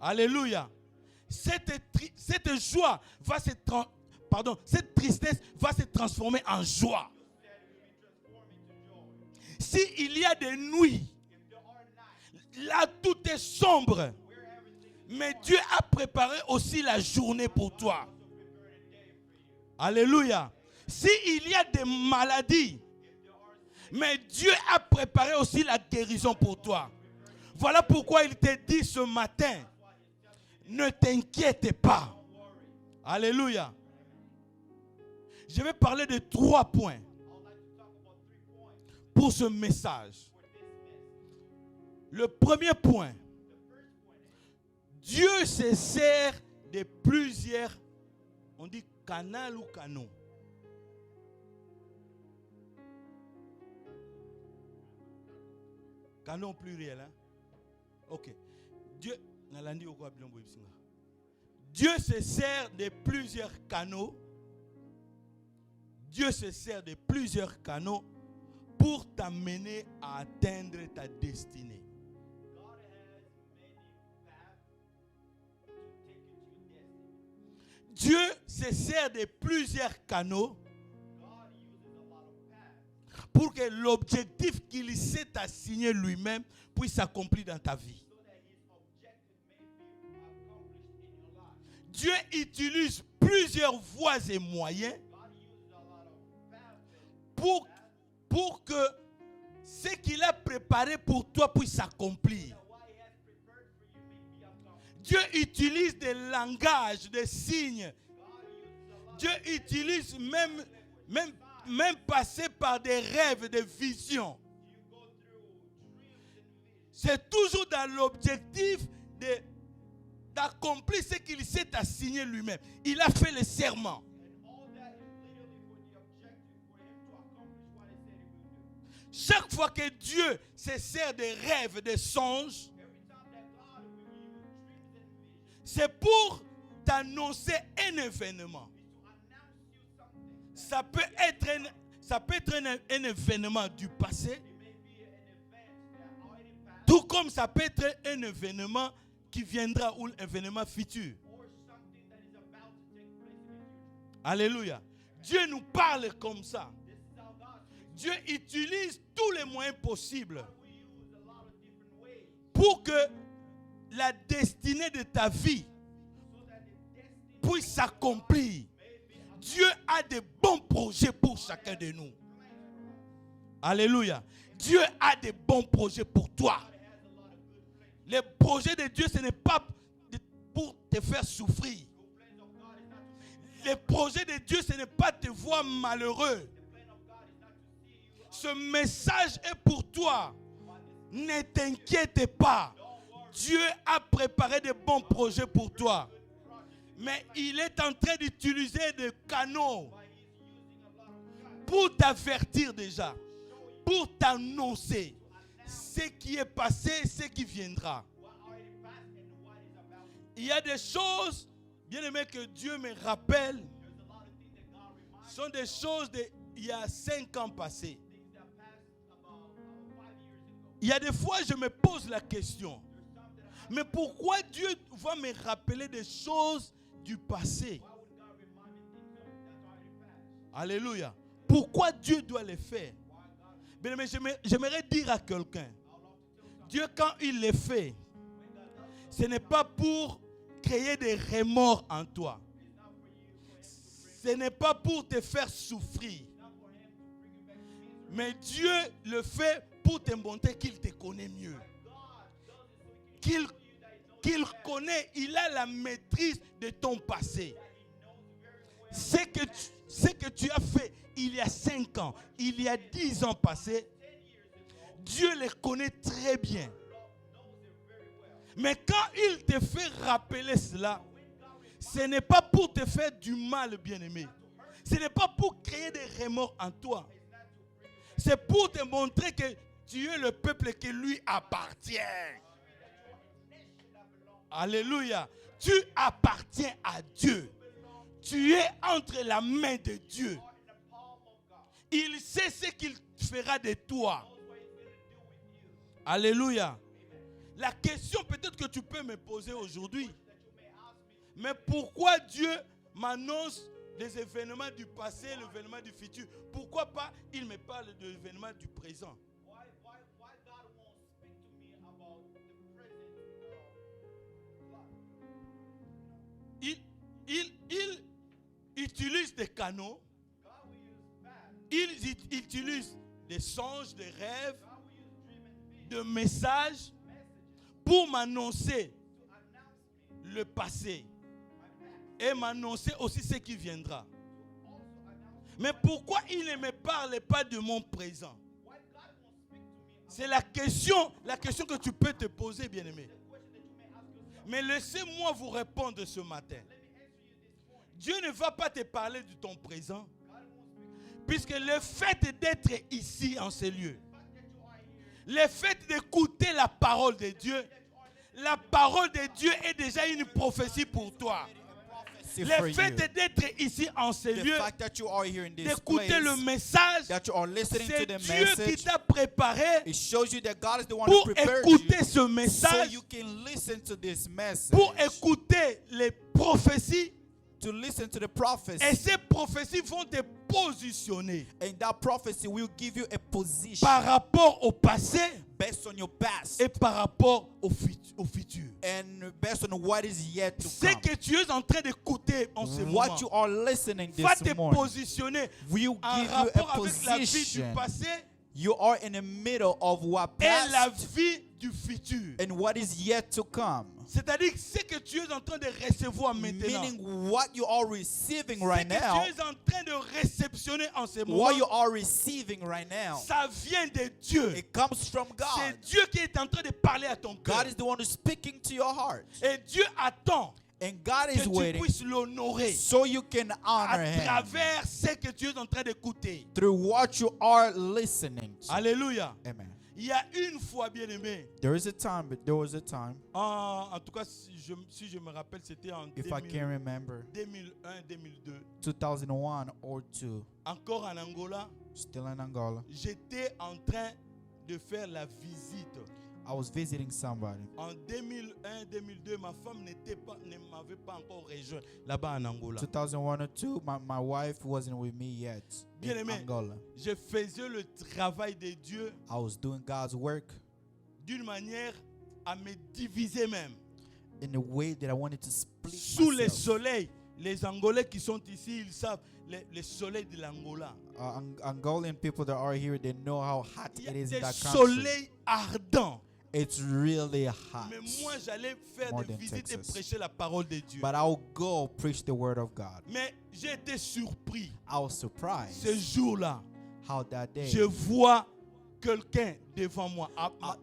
Alléluia. Cette joie va se cette tristesse va se transformer en joie. S'il y a des nuits, là tout est sombre, mais Dieu a préparé aussi la journée pour toi. Alléluia. S'il y a des maladies, mais Dieu a préparé aussi la guérison pour toi. Voilà pourquoi il te dit ce matin, ne t'inquiète pas. Alléluia. Je vais parler de 3 points pour ce message. Le premier point, Dieu se sert de plusieurs, on dit canal ou canon. Canon pluriel, hein? Ok. Dieu se sert de plusieurs canaux. Dieu se sert de plusieurs canaux pour t'amener à atteindre ta destinée. Dieu se sert de plusieurs canaux pour que l'objectif qu'il s'est assigné lui-même puisse s'accomplir dans ta vie. Dieu utilise plusieurs voies et moyens pour que ce qu'il a préparé pour toi puisse s'accomplir. Dieu utilise des langages, des signes. Dieu utilise même passer par des rêves, des visions. C'est toujours dans l'objectif d'accomplir ce qu'il s'est assigné lui-même. Il a fait le serment. Chaque fois que Dieu se sert des rêves, des songes, c'est pour t'annoncer un événement. Ça peut être un événement du passé, tout comme ça peut être un événement qui viendra ou un événement futur. Alléluia. Dieu nous parle comme ça. Dieu utilise tous les moyens possibles pour que la destinée de ta vie puisse s'accomplir. Dieu a de bons projets pour chacun de nous. Alléluia. Dieu a de bons projets pour toi. Les projets de Dieu, ce n'est pas pour te faire souffrir. Les projets de Dieu, ce n'est pas te voir malheureux. Ce message est pour toi. Ne t'inquiète pas. Dieu a préparé de bons projets pour toi. Mais il est en train d'utiliser des canaux pour t'avertir déjà, pour t'annoncer ce qui est passé, ce qui viendra. Il y a des choses, bien aimé, que Dieu me rappelle, sont des choses d'il y a 5 ans passés. Il y a des fois, je me pose la question, mais pourquoi Dieu va me rappeler des choses du passé? Alléluia. Pourquoi Dieu doit les faire? Bien, mais j'aimerais dire à quelqu'un, Dieu, quand il les fait, ce n'est pas pour créer des remords en toi. Ce n'est pas pour te faire souffrir. Mais Dieu le fait pour te montrer qu'il te connaît mieux. Qu'il connaît, il a la maîtrise de ton passé. Ce que tu as fait il y a 5 ans, il y a 10 ans passés, Dieu les connaît très bien. Mais quand il te fait rappeler cela, ce n'est pas pour te faire du mal, bien-aimé. Ce n'est pas pour créer des remords en toi. C'est pour te montrer que tu es le peuple qui lui appartient. Alléluia. Tu appartiens à Dieu. Tu es entre la main de Dieu. Il sait ce qu'il fera de toi. Alléluia. La question peut-être que tu peux me poser aujourd'hui. Mais pourquoi Dieu m'annonce les événements du passé, l'événement du futur? Pourquoi pas il me parle de l'événement du présent? Il utilise des canaux. Il utilise des songes, des rêves, des messages pour m'annoncer le passé et m'annoncer aussi ce qui viendra. Mais pourquoi il ne me parle pas de mon présent? C'est la question que tu peux te poser, bien-aimé. Mais laissez-moi vous répondre ce matin. Dieu ne va pas te parler de ton présent. Puisque le fait d'être ici en ces lieux, le fait d'écouter la parole de Dieu, la parole de Dieu est déjà une prophétie pour toi. Le fait d'être ici en ces lieux, d'écouter le message, c'est Dieu qui t'a préparé pour écouter ce message, pour écouter les prophéties. To listen to the prophecy. Et ces prophéties vont te positionner. And that prophecy will give you a position. Par rapport au passé. Based on your past. Et par rapport au futur. And based on what is yet to come. Ce que tu es en train d'écouter en ce moment. What you are listening this va te morning. Positionner will en give rapport you a avec la vie du passé. You are in the middle of what past. Et la vie du futur. And what is yet to come. C'est-à-dire ce que tu es en train de recevoir maintenant. Meaning what you are receiving right now. Ce que tu es en train de réceptionner en ce moment. What you are receiving right now. Ça vient de Dieu. It comes from God. C'est Dieu qui est en train de parler à ton cœur. God is the one who's speaking to your heart. Et Dieu attend. And God is waiting so you can honor Him à travers ce que tu es en train d'écouter. Through what you are listening to. Alléluia. Amen. Il y a une fois, bien aimé. There was a time. En tout cas, si je me rappelle, c'était en 2001, 2002. 2001 or 2. Encore en Angola. Still in Angola. J'étais en train de faire la visite. I was visiting somebody. En 2001-2002, ma femme ne m'avait pas encore rejoint là-bas en Angola. 2001 or 2, my wife wasn't with me yet. Bien aimé, Angola. Je faisais le travail de Dieu. I was doing God's work. D'une manière à me diviser même. In a way that I wanted to split Sous myself. le soleil, les Angolais qui sont ici, ils savent le soleil de l'Angola. Angolan people that are here, they know how hot it is in that country. Soleil ardent. It's really hot. Mais moi, j'allais faire des visites Texas. et prêcher la parole de Dieu. But I'll go preach the word of God. Mais j'ai été surpris. I was surprised. Ce jour-là, how that day. Je vois quelqu'un devant moi,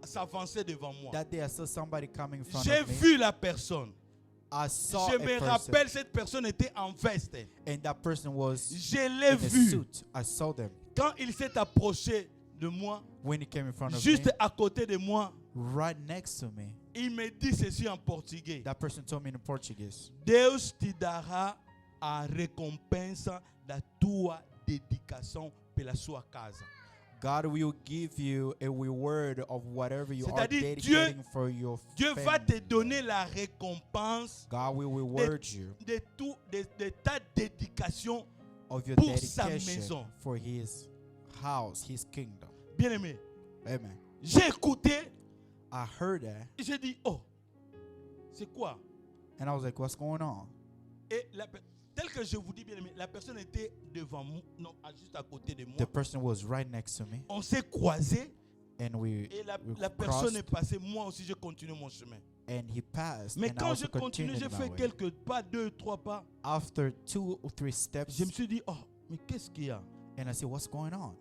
s'avancer devant moi. That day I saw somebody coming in front J'ai of me. vu la personne. I saw Je a me person. rappelle, cette personne était en veste. And that person was Je l'ai in vu. a suit. I saw them. Quand il s'est approché de moi, when he came in front of juste me, à côté de moi, right next to me, il me dit ceci en portugais. that person told me in Portuguese. Deus te dará a recompensa da tua dedicação pela sua casa. God will give you a reward of whatever you are C'est-à-dire, dedicating for your Dieu family. va te donner la récompense God will reward you de ta dédication of your pour sa dedication maison. for His house, His kingdom. Bien-aimé, Amen. j'ai écouté I heard that, et j'ai dit, oh, c'est quoi? and I was like, what's going on? Et tel que je vous dis, bien-aimé, la personne était devant moi, non, juste à côté de moi. The person was right next to me, On s'est croisés and we et la crossed, personne est passée. Moi aussi, j'ai continué mon chemin. and he passed. Mais And I quand also j'ai continué, continued j'ai my fait way. quelques pas, 2, 3 pas. After 2 or 3 steps, Je me suis dit, oh, mais qu'est-ce qu'il y a? and I said, what's going on?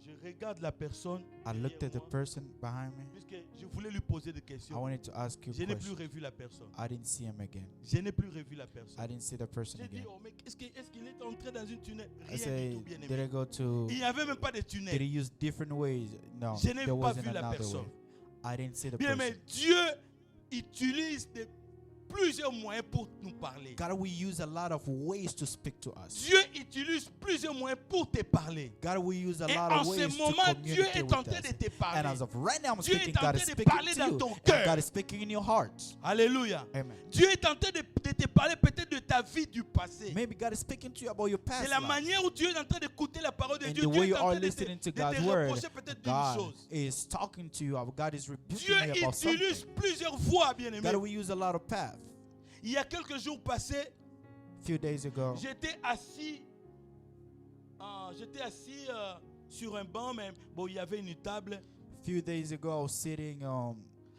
Je regarde la personne. I looked at the derrière moi, person behind me. puisque je voulais lui poser des I questions. wanted to ask you Je a n'ai plus question. revu la personne. I didn't see him again. Je n'ai plus revu la personne. I didn't see the person J'ai dit, again. oh, mais est-ce qu'il est entré dans une tunnel? I Rien du say, tout, bien did aimé. I go to, Il n'y avait même pas de did tunnel. he use different ways? No, Je n'ai there pas wasn't vu la another personne. way. I didn't see the Bien person. aimé, Dieu utilise plusieurs moyens pour nous parler. God will use a lot of ways to speak to us. Dieu utilise plusieurs moyens pour te parler. God will use a Et lot en of ce ways to moment, Dieu communicate est with en train de us. te And parler. as of right now, I'm Dieu speaking. est en God train is de speaking parler to dans you. ton And cœur. God is speaking in your heart. Alléluia. Amen. Dieu est en train de te parler peut-être de ta vie du passé. Maybe God is speaking to you about your C'est past la life. manière où Dieu est en train d'écouter la parole de And Dieu. the Dieu way est you en are train de te listening to God's reprocher word, peut-être d'une God chose. is talking to you. God is rebuking Dieu you about utilise something. plusieurs voies, bien-aimés. God will use a lot of paths. Il y a quelques jours passés, A few days ago, j'étais assis sur un banc, mais bon, il y avait une table. I was sitting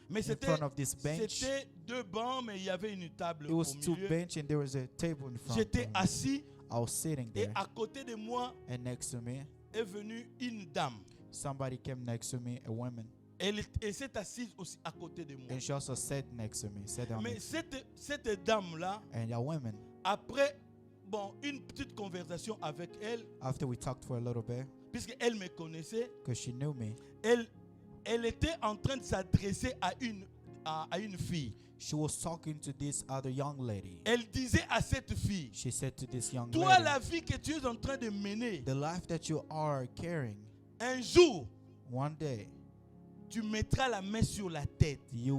Mais in c'était front of this bench. c'était deux bancs, mais il y avait une table It au was two milieu. bench and there was a table in front. J'étais assis I was sitting et there, à côté de moi and next to me, est venue une dame. somebody came next to me, a woman, Elle s'est assise aussi à côté de moi. and she also sat next to me, sat down Mais next to me. cette dame-là, And that woman, après une petite conversation avec elle, after we talked for a little bit, puisqu'elle me connaissait, because she knew me, elle était en train de s'adresser à une fille. she was talking to this other young lady. Elle disait à cette fille, She said to this young toi, lady, la vie que tu es en train de mener, the life that you are carrying, un jour, one day, tu mettras la main sur la tête. you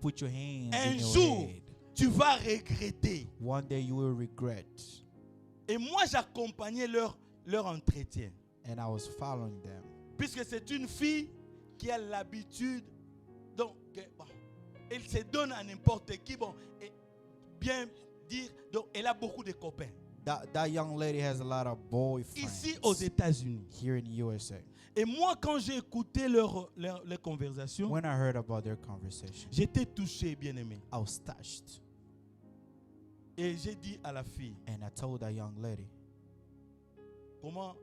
put your hand Un in your jour, head. tu vas regretter. One day you will regret. Et moi, j'accompagnais leur entretien. And I was following them. Puisque c'est une fille qui a l'habitude, donc, bon, elle se donne à n'importe qui, bon, et bien dire, donc, elle a beaucoup de copains. That young lady has a lot of boyfriends Ici aux États-Unis. here in USA. Et moi, quand j'ai écouté leur conversation, When I heard about their conversation, j'étais touché, bien-aimé. I was touched. Et j'ai dit à la fille, And I told that young lady, comment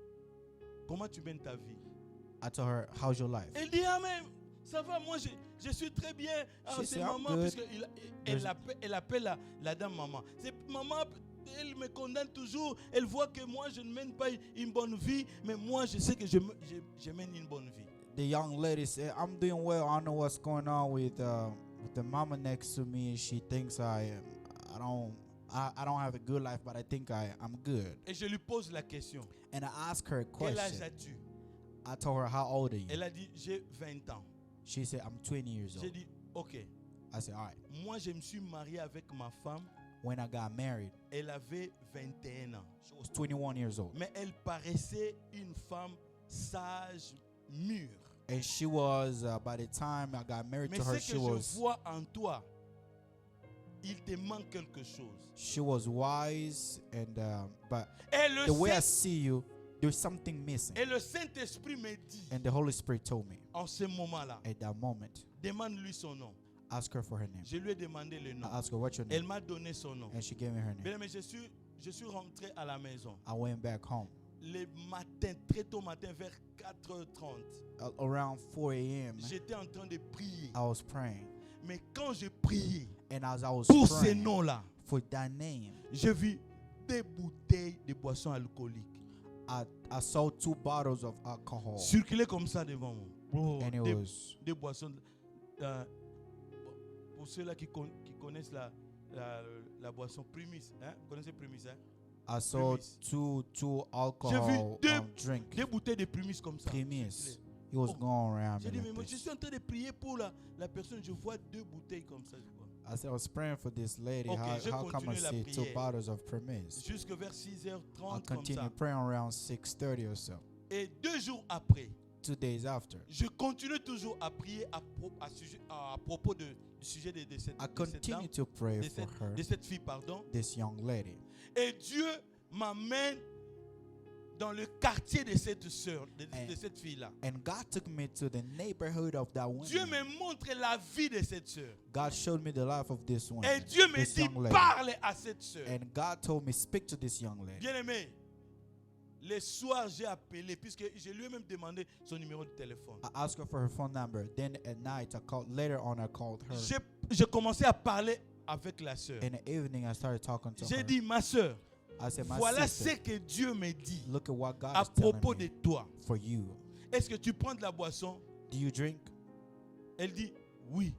tu mènes ta vie? I told her, how's your life? Elle dit, ah mais ça va, moi je suis très bien. Ah, She c'est said, I'm maman, good. elle appelle la dame maman. C'est maman, elle me condamne toujours. Elle voit que moi je ne mène pas une bonne vie, mais moi je sais que je mène une bonne vie. The young lady said, I'm doing well. I know what's going on with the mama next to me. She thinks I don't have a good life, but I think I'm good. Et je lui pose la question. And I asked her a Quel âge question. as-tu? I told her, how old are you? Elle a dit, j'ai 20 ans. She said, I'm 20 years J'ai old. dit, ok. I said, all right. Moi je me suis marié avec ma femme. When I got married, Elle avait 21 ans. she was 21 years old. Mais elle paraissait une femme sage, mûre. And she was, by the time I got married Mais to her, ce que je vois en toi, il te manque quelque chose. she was wise, and but Et le, the way I Saint- see you, there's something missing. et le Saint-Esprit me dit, And the Holy Spirit told me en ce moment-là, at that moment, demande-lui son nom. ask her for her name. Je lui ai demandé le nom. I asked her, what's your Elle name? m'a donné son nom. And she gave me her name. Bien, mais je suis rentré à la maison. I went back home. Le matin, très tôt matin, vers 4h30, Around 4 a.m., j'étais en train de prier. I was praying. Mais quand je priais And as I was pour ces praying noms-là, for that name, j'ai vu des bouteilles de boissons alcooliques I saw 2 bottles of alcohol. circuler comme ça devant moi. Bro, And it was, des boissons. Pour ceux-là qui connaissent la boisson Primus, hein? Vous connaissez Primus, hein? I saw Primus. two alcohol drink. Des bouteilles de Primus comme ça. Primus. It was going around J'ai me dit, mais like moi, je this. suis en train de prier pour la personne. Je vois 2 bouteilles comme ça. Je vois. I said, I was praying for this lady. Ok, je How come I continue la see 2 prière. bottles of Primus? Jusque vers I 6h30 comme continued ça. praying around 6:30 or so. Et 2 jours après, 2 days after, je continue toujours à prier à propos du sujet de cette I dame, continue to pray de for her, cette fille, pardon. this young lady. Et Dieu m'amène dans le quartier de cette sœur, de cette fille-là. And God took me to the neighborhood of that Dieu woman. me montre la vie de cette sœur. God showed me the life of this woman, Et Dieu me this dit, young lady. parle à cette sœur. And God told me, speak to this young lady. Bien aimé, le soir j'ai appelé, puisque je lui ai même demandé son numéro de téléphone. I asked her for her phone number. Then at night, later on, I called her. J'ai commencé à parler avec la sœur. In the evening, I started talking to J'ai her. dit, ma sœur, I said, my voilà sister, ce que Dieu me dit look at what God à is telling propos de me toi. for you. Est-ce que tu prends de la boisson? Do you drink? Elle dit, oui.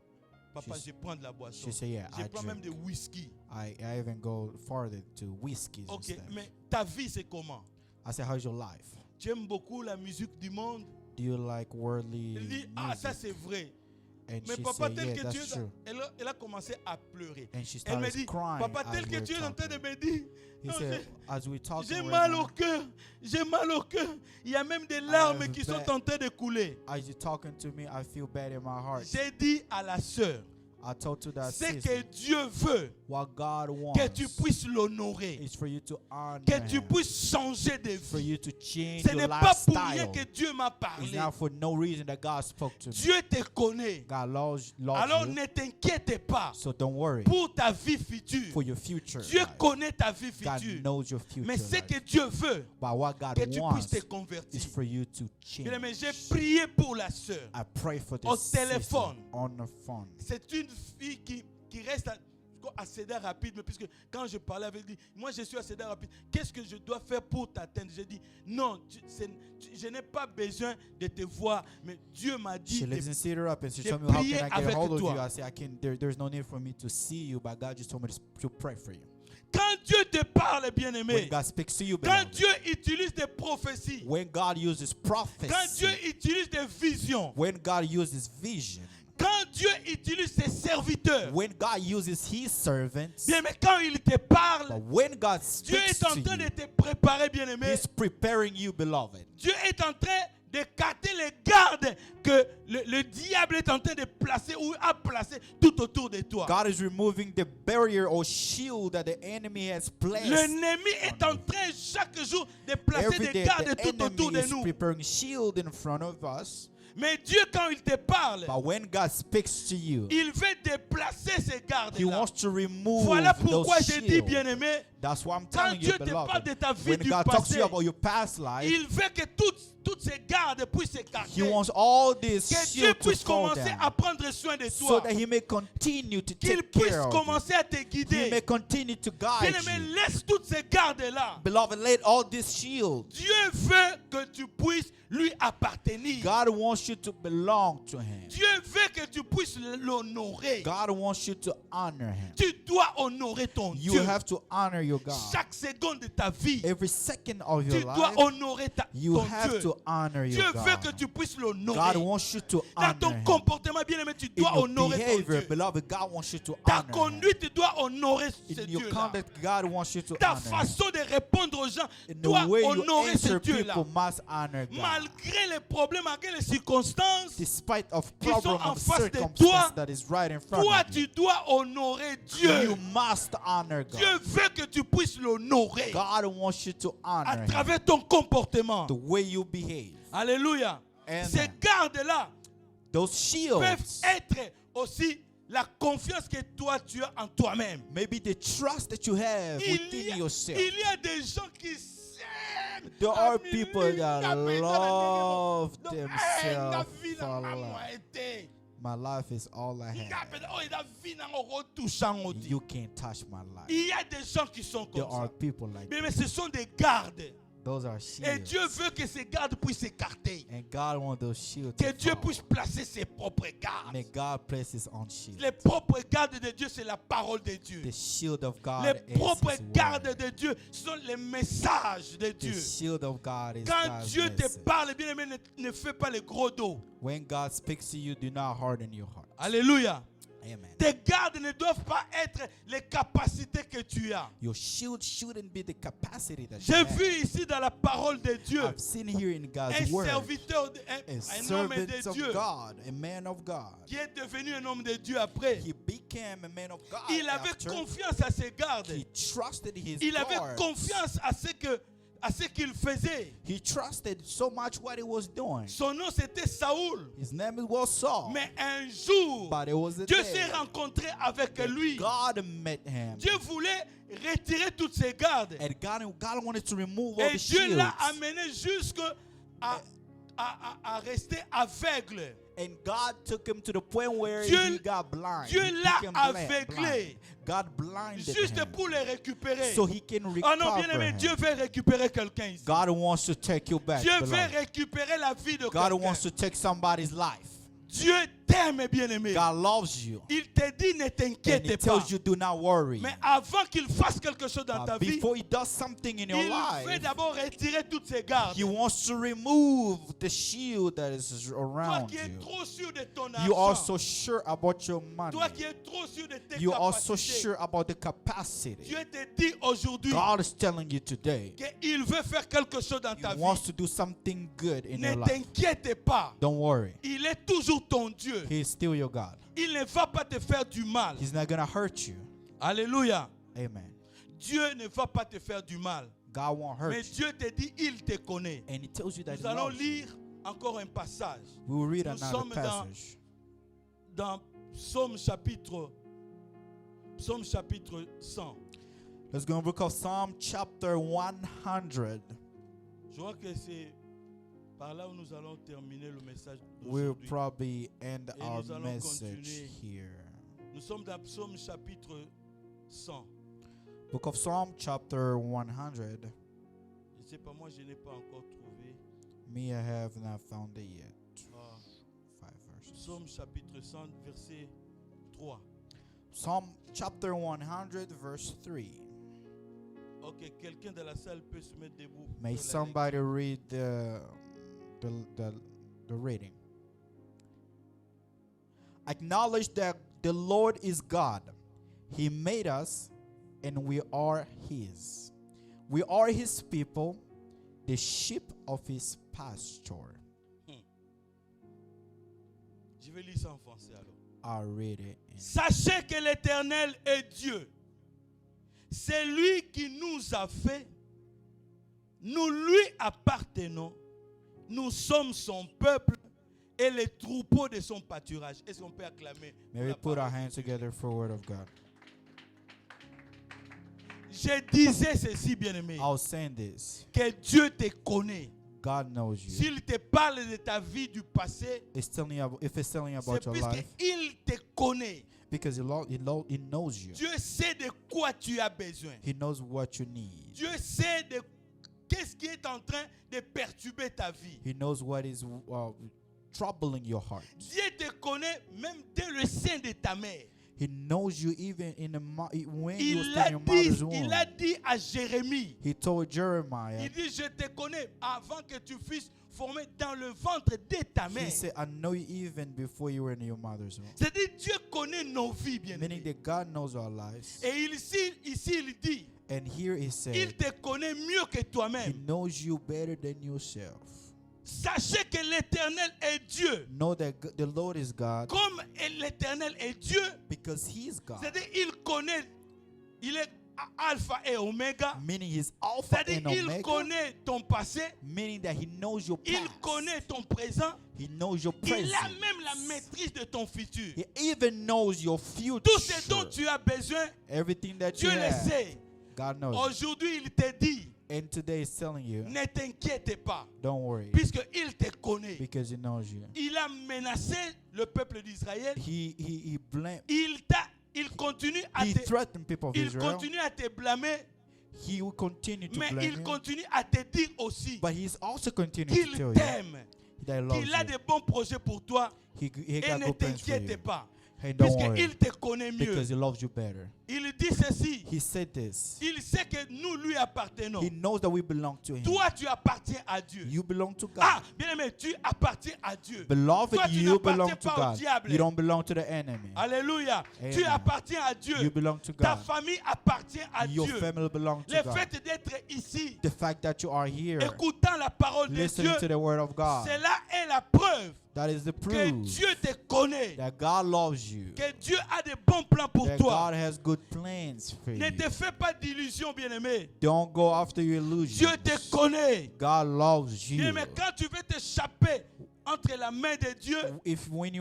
Papa, je prends de la boisson. She said, yeah, Je I prends même drink. des whisky. I even go farther to whiskeys Ok, instead. mais ta vie, c'est comment? I said, how's your life? Tu aimes beaucoup la musique du monde? Do you like worldly Il dit, ah, ça music? c'est vrai. And Mais she papa, said, tel yeah, que tu that's es, true. elle a commencé à pleurer. And she Elle me started dit, crying papa, as tel que we tu were es en train de talking. me dire, He non, said, as we talking j'ai right mal au now, cœur, j'ai mal au cœur. Il y a même des larmes have qui sont bad- en train de couler. as you talking to me, I feel bad in my heart. J'ai dit à la sœur, I told to that c'est sister, que Dieu veut what God que tu wants puisses l'honorer, is for you to honor que tu Him, puisses changer de for vie. you to change Ce your n'est pas pour rien lifestyle. que Dieu m'a It's parlé. not for no reason that God spoke to me. Dieu te connaît. God loves Alors you, ne t'inquiète pas so don't worry pour ta vie future. for your future. Dieu life. connaît ta vie God future. knows your future. Mais ce life. que Dieu veut, But what God que tu puisses wants te is convertir. for you to change. Bien aimé, j'ai prié pour la sœur. I pray for Au this sister téléphone. on the phone. C'est une fille qui reste à céder rapide, mais puisque quand je parlais avec lui, moi je suis à céder rapide. Qu'est-ce que je dois faire pour t'atteindre? J'ai dit, non, je n'ai pas besoin de te voir, mais Dieu m'a dit. She lives in Cedar Rapids. She j'ai told me, how prié can I get avec a hold of toi. you? I said, there's no need for me to see you, but God just told me to pray for you. Quand Dieu te parle, When bien-aimé, God speaks to you, quand beloved, Dieu utilise des prophéties, when God uses quand Dieu prophecy, utilise des visions, when God uses vision, quand Dieu utilise ses serviteurs, when God uses His servants, bien, mais quand il te parle, but when God Dieu speaks est en to train de you, te préparer, bien-aimé. He's preparing you, beloved. Dieu est en train d'écarter les gardes que le diable est en train de placer ou a placé tout autour de toi. God is removing the barrier or shield that the enemy has placed. L'ennemi est en train chaque jour de placer Every des day, gardes the tout autour enemy de is nous. preparing shield in front of us. Mais Dieu, quand il te parle, But when God speaks to you, il veut déplacer ces He gardes-là. wants to remove Voilà those pourquoi j'ai dit, shields. bien-aimé, That's why I'm quand telling Dieu you, te parle beloved. de ta vie When du God talks to passé, you about your past life, il veut que toutes ces gardes puissent He s'écarter. wants all these Que Dieu shields to puisse fall commencer down, à prendre soin de so toi. that He may continue to Qu'il take puisse care of commencer à te you. He guider. may continue to guide Bien-aimé, you. laisse toutes ces gardes-là. Beloved, let all these shields. Dieu veut que tu puisses lui appartenir. God wants you to belong to Him. Dieu veut que tu puisses l'honorer. God wants you to honor Him. Tu dois honorer ton You Dieu. have to honor your God. Chaque seconde de ta vie, Every second of tu your dois life, honorer you ton have Dieu. to honor Dieu your veut que God. tu puisses God l'honorer. wants you to Dans honor ton Him. comportement, bien-aimé, tu In dois your honorer ton behavior, Dieu. beloved, God wants you to Ta honor Him. conduite doit honorer ce In your Dieu-là. conduct, God wants you to Ta honor Him. façon de répondre aux gens In the doit way you honorer ce answer Dieu-là. people must honor God. Malgré les problèmes, malgré les circonstances, Despite of qui sont problem en of face de circumstance toi, that is right in front toi, of you, tu dois honorer you Dieu. must honor God. Dieu veut que tu puisses l'honorer God wants you to à honor Him. travers ton comportement. The way you behave. Alléluia. Amen. Ces gardes-là Those peuvent shields, être aussi la confiance que toi tu as en toi-même. maybe the trust that you have within yourself. Il y a des gens qui s'aiment. There La are vie, people la that vie, love la themselves vie for n'a pas life. moins été. My life is all I have. La vie n'a pas touchant au dit. You can't touch my life. Il y a des gens qui sont There comme are ça. people like Mais that. ce sont des gardes. Those are Et shields. Dieu veut que ces gardes puissent s'écarter. And God wants those shields Que to Dieu fall. puisse placer ses propres gardes. May God place His own shield. Les propres gardes de Dieu, c'est la parole de Dieu. The shield of God Les is propres His word. gardes de Dieu sont les messages de The Dieu. shield of God is Quand God's Dieu te message. parle, bien aimé, ne fais pas le gros dos. When God speaks to you, do not harden your heart. Alléluia. Amen. Tes gardes ne doivent pas être les capacités que tu as. Your shield shouldn't be the capacity that you J'ai have. vu ici dans la parole de Dieu I've seen here in God's un word serviteur, a un homme servant de of Dieu God, a man of God. qui est devenu un homme de Dieu après. He became a man of God Il avait after. confiance à ses gardes. He trusted his Il avait guards. confiance à ce qu'il faisait. He trusted so much what he was doing. Son nom c'était Saoul. His name was Saul. Mais un jour, But it was a Dieu day s'est rencontré avec lui. God met him. Dieu voulait retirer toutes ses gardes. And God wanted to remove all Et the Dieu shields. l'a amené jusqu'à à rester aveugle. And God took him to the point where Dieu- he got blind. Dieu He l'a became aveuglé. blind. God blinded Juste him pour le récupérer. so he can Oh non, bien recover aimé, him. Dieu veut récupérer quelqu'un ici. God wants to take you back. Dieu veut beloved. récupérer la vie de God quelqu'un. wants to take somebody's life. Dieu t'aime, bien-aimé. God loves you. Il te dit ne And He t'inquiète pas. tells you, do not worry. Mais avant qu'il fasse quelque chose dans ta vie, Before He does something in your il veut life, d'abord retirer toutes ses gardes. He wants to remove the shield that is Toi around qui es you. trop sûr de ton You are argent. so sure about your money. Toi qui es trop sûr de tes You are so capacités. sure about the capacity. Dieu te dit aujourd'hui God is telling you today, qu'il veut faire quelque chose dans He ta vie. wants to do something good in Ne your life. t'inquiète pas. Don't worry. Il est toujours ton Dieu. He is still your God. Il ne va pas te faire du mal. He's not going to hurt you. Alléluia. Amen. Dieu ne va pas te faire du mal. God won't hurt Mais you. Dieu te dit, il te connaît. And He tells you that Nous He allons loves you. lire encore un passage We will read Nous another sommes passage. dans Psaume chapitre 100. Let's go to the book of Psalm chapter 100. Je crois que c'est par là où nous allons terminer le message We'll d'aujourd'hui. probably end Et our nous allons message continuer. here. Nous sommes dans Psaume chapitre 100. Book of Psalm chapter 100. Je ne sais pas, moi je n'ai pas encore trouvé. Me, I have not found it yet. Ah, 5 verses. Psaume chapitre 100, verset 3. Psalm chapter 100, verse 3. Ok, quelqu'un de la salle peut se mettre debout. pour May faire la somebody read the reading. Acknowledge that the Lord is God. He made us, and we are His. We are His people, the sheep of His pasture. Je vais lire ça en français alors. I'll read it. Sachez que l'Éternel est Dieu. C'est lui qui nous a fait. Nous lui appartenons. Nous sommes son peuple et les troupeaux de son pâturage. Est-ce qu'on peut acclamer? May we put our hands together for the word of God. Je disais ceci, bien-aimé, I was saying this. que Dieu te connaît. God knows you. S'il te parle de ta vie du passé, It's telling you if it's telling you c'est about your life, puisqu'il te connaît. because he knows you. Dieu sait de quoi tu as besoin. He knows what you need. Dieu sait de qu'est-ce qui est en train de perturber ta vie. He knows what is troubling your heart. Dieu te connaît même dès le sein de ta mère. He knows you even in the when you were Il still in your mother's womb. a dit à Jérémie, He told Jeremiah, il dit, je te connais avant que tu fusses formé dans le ventre de ta he mère. said, I know you even before you were in your mother's womb. C'est-à-dire, Dieu connaît nos vies, bien Meaning aimés. that God knows our lives. Et ici, il dit, And here he il said, te connaît mieux que He toi-même. knows you better than yourself. Sachez que l'Éternel est Dieu. Know that the Lord is God Comme l'Éternel est Dieu, because He is God. c'est-à-dire il connaît, il est Alpha et Oméga. Meaning He's Alpha C'est-à-dire and il Omega. connaît ton passé, Meaning that He knows your il past. connaît ton présent, He knows your il present. a même la maîtrise de ton futur. He even knows your future. Tout ce dont tu as besoin, Everything that Dieu you le have, sait. God knows. Aujourd'hui, il te dit, And today He's telling you, ne t'inquiète pas, don't worry, puisqu'il te connaît. because He knows you. Il a menacé le peuple d'Israël. He Il continue à He te, threatened people of il Israel. continue à te blâmer, He will continue to mais blame il you. continue à te dire aussi But He's also continuing to qu'il tell you t'aime, that He loves qu'il a you. de bons projets pour toi. He Et got ne good plans for you. t'inquiète pas, Hey, don't worry, puisqu'il te connaît mieux. because He loves you better. Il dit ceci, He said this. il sait que nous lui appartenons. He knows that we belong to Him. Toi, tu appartiens à Dieu. You belong to God. Ah, bien aimé, tu appartiens à Dieu. Beloved, Toi, tu you n'appartiens belong to pas au God. diable. You don't belong to the enemy. Alléluia. Amen. Tu appartiens à Dieu. You belong to Ta God. famille appartient à Your Dieu. family belongs to Le God. fait d'être ici, The fact that you are here, écoutant la parole de Dieu, listening to the word of God, cela est la preuve that is the que proof Dieu te connaît, that God loves you, que Dieu a de bons plans pour that toi. God has good plans for Ne you. te fais pas d'illusions, bien-aimé. Don't go after your illusions. Dieu te connaît. God loves you. Bien-aimé, quand tu veux t'échapper entre la main de Dieu, When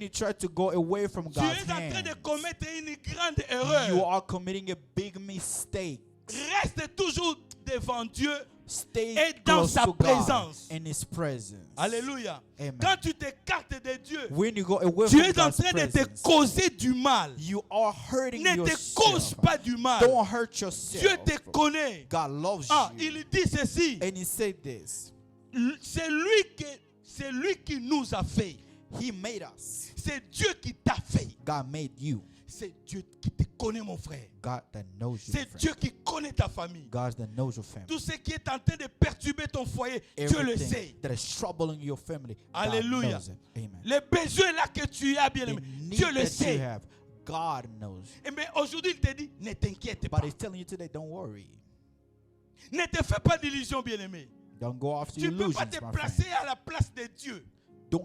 you try to go away from tu God's es en train hand, de commettre une grande you erreur. are committing a big mistake. Reste toujours devant Dieu. Stay Et dans close sa to God présence. in His presence. Alléluia. Amen. Quand tu t'écartes de Dieu, When you go away tu from es en God's train de te presence, causer du mal. you are hurting Ne te cause yourself. pas du mal. Don't hurt yourself. Dieu te connaît. God loves Ah, you. il dit ceci. And He said this. C'est lui qui nous a fait. He made us. C'est Dieu qui t'a fait. God made you. C'est Dieu qui te connaît, mon frère. God that knows you. C'est Dieu qui connaît ta famille. God that knows your family. Tout ce qui est en train de perturber ton foyer, Dieu le sait. Everything that is troubling your family, Alléluia. God knows it. Amen. Les besoins là que tu as, bien The aimé, need Dieu le that you sait. have, God knows. Et mais aujourd'hui, il te dit, ne t'inquiète pas. But He's telling you today, don't worry. Ne te fais pas d'illusions, bien aimé. Don't go after Tu ne peux pas illusions, te my placer friend. à la place de Dieu.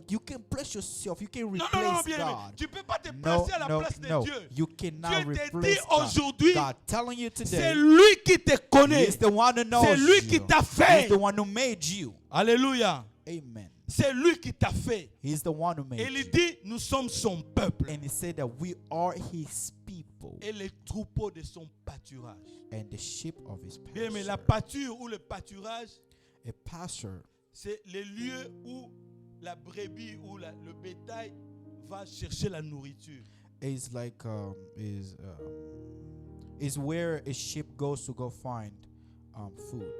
You can place yourself. You can Non, replace non, non, bien aimé. God. Tu ne peux pas te No, placer à la no, place de no. Dieu. You cannot Dieu te dit replace God. aujourd'hui, God telling you c'est today, lui qui te connaît. He's the one who knows C'est lui you. qui t'a fait. He's the one who made you. Alléluia. Amen. C'est lui qui t'a fait. He's the one who Et made il you. dit, nous sommes son peuple And He said that we are His people et les troupeaux de son pâturage. and the sheep of His Bien, mais la pasture. pâture ou le pâturage, A pasture c'est le lieu où la brebis ou le bétail va chercher la nourriture. is like is where a sheep goes to go find food.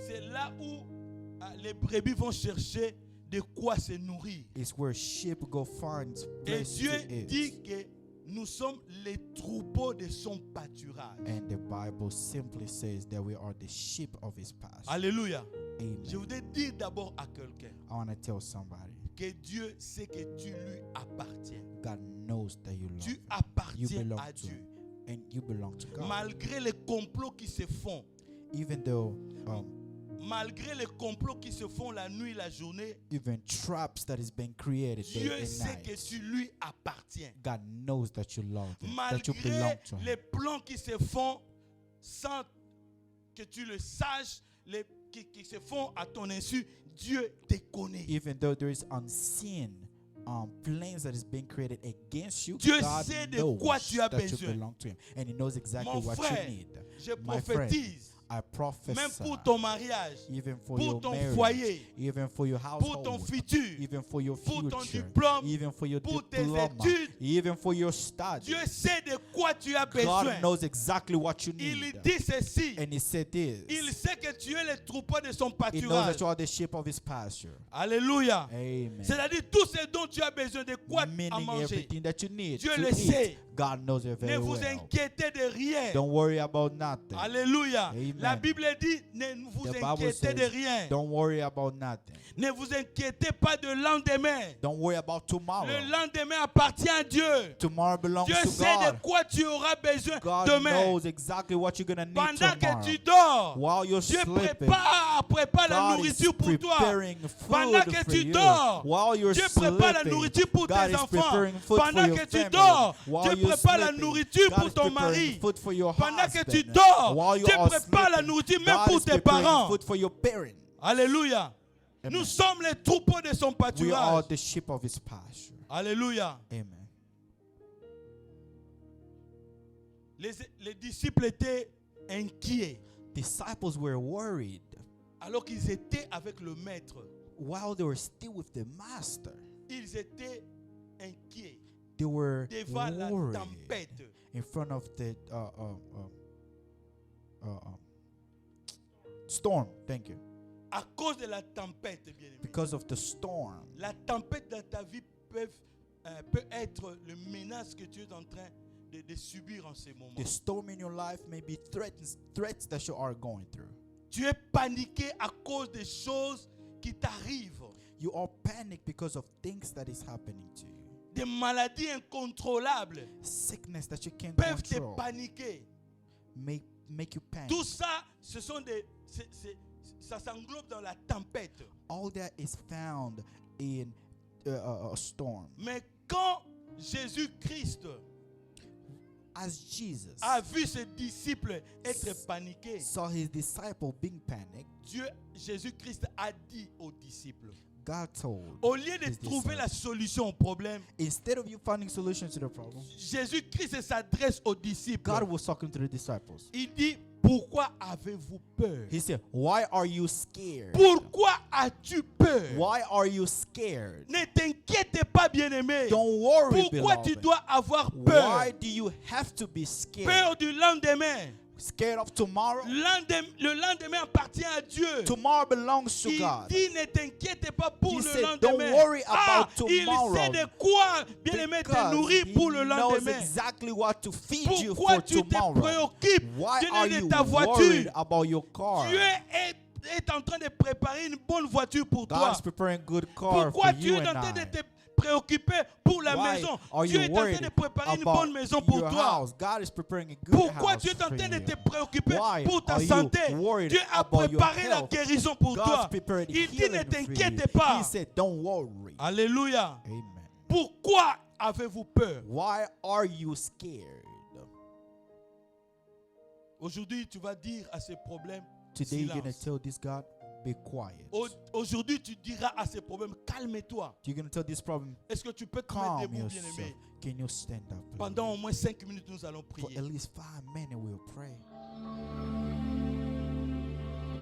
C'est là où les brebis vont chercher de quoi se nourrir. It's where sheep go find Et place Dieu to eat. dit que nous sommes les troupeaux de son pâturage. And the Bible simply says that we are the sheep of His pasture. Alléluia. Je Amen. voudrais dire d'abord à quelqu'un I want to tell somebody, que Dieu sait que tu lui appartiens. God knows that you love Tu Him. You appartiens belong à to Dieu. Him. And you belong to God. Malgré les complots qui se font, Even though malgré les complots qui se font la nuit et la journée, even traps that is being created day Dieu and sait que night, tu lui appartiens. God knows that you love Him, that you belong Malgré to Him. les plans qui se font sans que tu le saches, qui se font à ton insu, Dieu te connaît. Even though there is unseen plans that is being created against you, Dieu God sait de knows quoi tu as that you besoin. belong to Him, and He knows exactly Mon what frère, you need. je My friend, prophétise, I prophesy, même pour ton mariage, even for pour your ton marriage, foyer, even for your pour ton household, futur, even for your pour ton future, diplôme, even for your pour tes diploma, études. even for your studies. Dieu sait de quoi tu as God besoin. knows exactly what you Il need. dit ceci. And He said this. Il sait que tu es le troupeau de son He knows pâturage. that you are the sheep of His pasture. Alléluia. Amen. C'est-à-dire tout ce dont tu as besoin de quoi à Meaning manger. everything that you need Dieu to le eat. sait. God knows it Ne very vous well. inquiétez de rien. Don't worry about nothing. Alléluia. Amen. La Bible dit ne vous The Bible inquiétez de says, rien. don't worry about nothing. Ne vous inquiétez pas de lendemain. Don't worry about tomorrow. Le lendemain appartient à Dieu. Tomorrow belongs Dieu to sait God. de quoi tu auras besoin God demain. knows exactly what you're going to need Pendant tomorrow. que tu dors, While you're Dieu sleeping, prépare la God is nourriture pour toi. preparing Pendant food que for tu you. dors, While you're Dieu prépare la sleeping, nourriture pour God tes is enfants. preparing food for Pendant your que tu family. dors, While Dieu you're prépare la sleeping, nourriture God pour is ton preparing mari. food for your Pendant que tu husband. dors, While you Dieu are prépare la sleeping, nourriture même God pour is tes preparing parents. food for your parents. Alléluia. Amen. Nous sommes les troupeaux de son We are pâturage. the sheep of His pasture. Alléluia. Amen. Les disciples étaient inquiets Disciples were worried alors qu'ils étaient avec le maître. while they were still with the master. Ils étaient inquiets They were devant la worried tempête. in front of the storm. Thank you. À cause de la tempête, bien aimé. Because of the storm. La tempête dans ta vie peut être le menace que tu es en train de subir en ce moment. The storm in your life may be threats that you are going through. Tu es paniqué à cause des choses qui t'arrivent. You are panicked because of things that is happening to you. Des maladies incontrôlables Sickness that you can't peuvent te control paniquer. make you panic. Tout ça, ce sont ça s'englobe dans la tempête. All that is found in a storm. Mais quand Jésus-Christ As Jesus a vu ses disciples être paniqués, saw his disciple being panicked, Jésus-Christ a dit aux disciples, God told, au lieu de his trouver la disciples, solution au problème, instead of you finding solutions to the problem, Jésus-Christ s'adresse aux disciples. God was talking to the disciples. Il dit, pourquoi avez-vous peur? He said, why are you scared? Pourquoi as-tu peur? Why are you scared? Ne t'inquiète pas, bien-aimé. Don't worry, Pourquoi tu beloved. dois avoir peur? Why do you have to be scared? Peur du lendemain. scared of tomorrow? Le lendemain appartient à Dieu. Tomorrow belongs to Il God. dit ne t'inquiète pas pour He le said, lendemain. don't worry about Il tomorrow. sait de quoi, bien-aimé, te Because nourrir he pour le knows lendemain. exactly what to feed you Pourquoi for tu te tomorrow. préoccupes Why are de you ta worried voiture? about your car? Dieu est en train de préparer une bonne voiture pour God toi. is preparing a good car Pourquoi for tu you es en and train de I. te préoccuper pour la Why maison? are Dieu you est en train worried de préparer une about bonne maison pour your toi. house? God is preparing a good Pourquoi house tu es en for train de you. te préoccuper Why pour ta are you santé? worried Dieu a about your préparé la health? guérison pour God's toi. prepared Il dit ne healing for t'inquiète you. pas. He said, don't worry. Alléluia. Amen. Pourquoi avez-vous peur? Why are you scared? Aujourd'hui, tu vas dire à ces problèmes, Today you're going to silence. tell this God, be quiet. Aujourd'hui, tu diras à ces problèmes, calme-toi. You're going to tell this problem, Est-ce que tu peux te mettre calm debout, yourself. bien-aimé? Can you stand up? Please? Pendant au moins 5 minutes, nous allons For prier. at least 5 minutes we'll pray.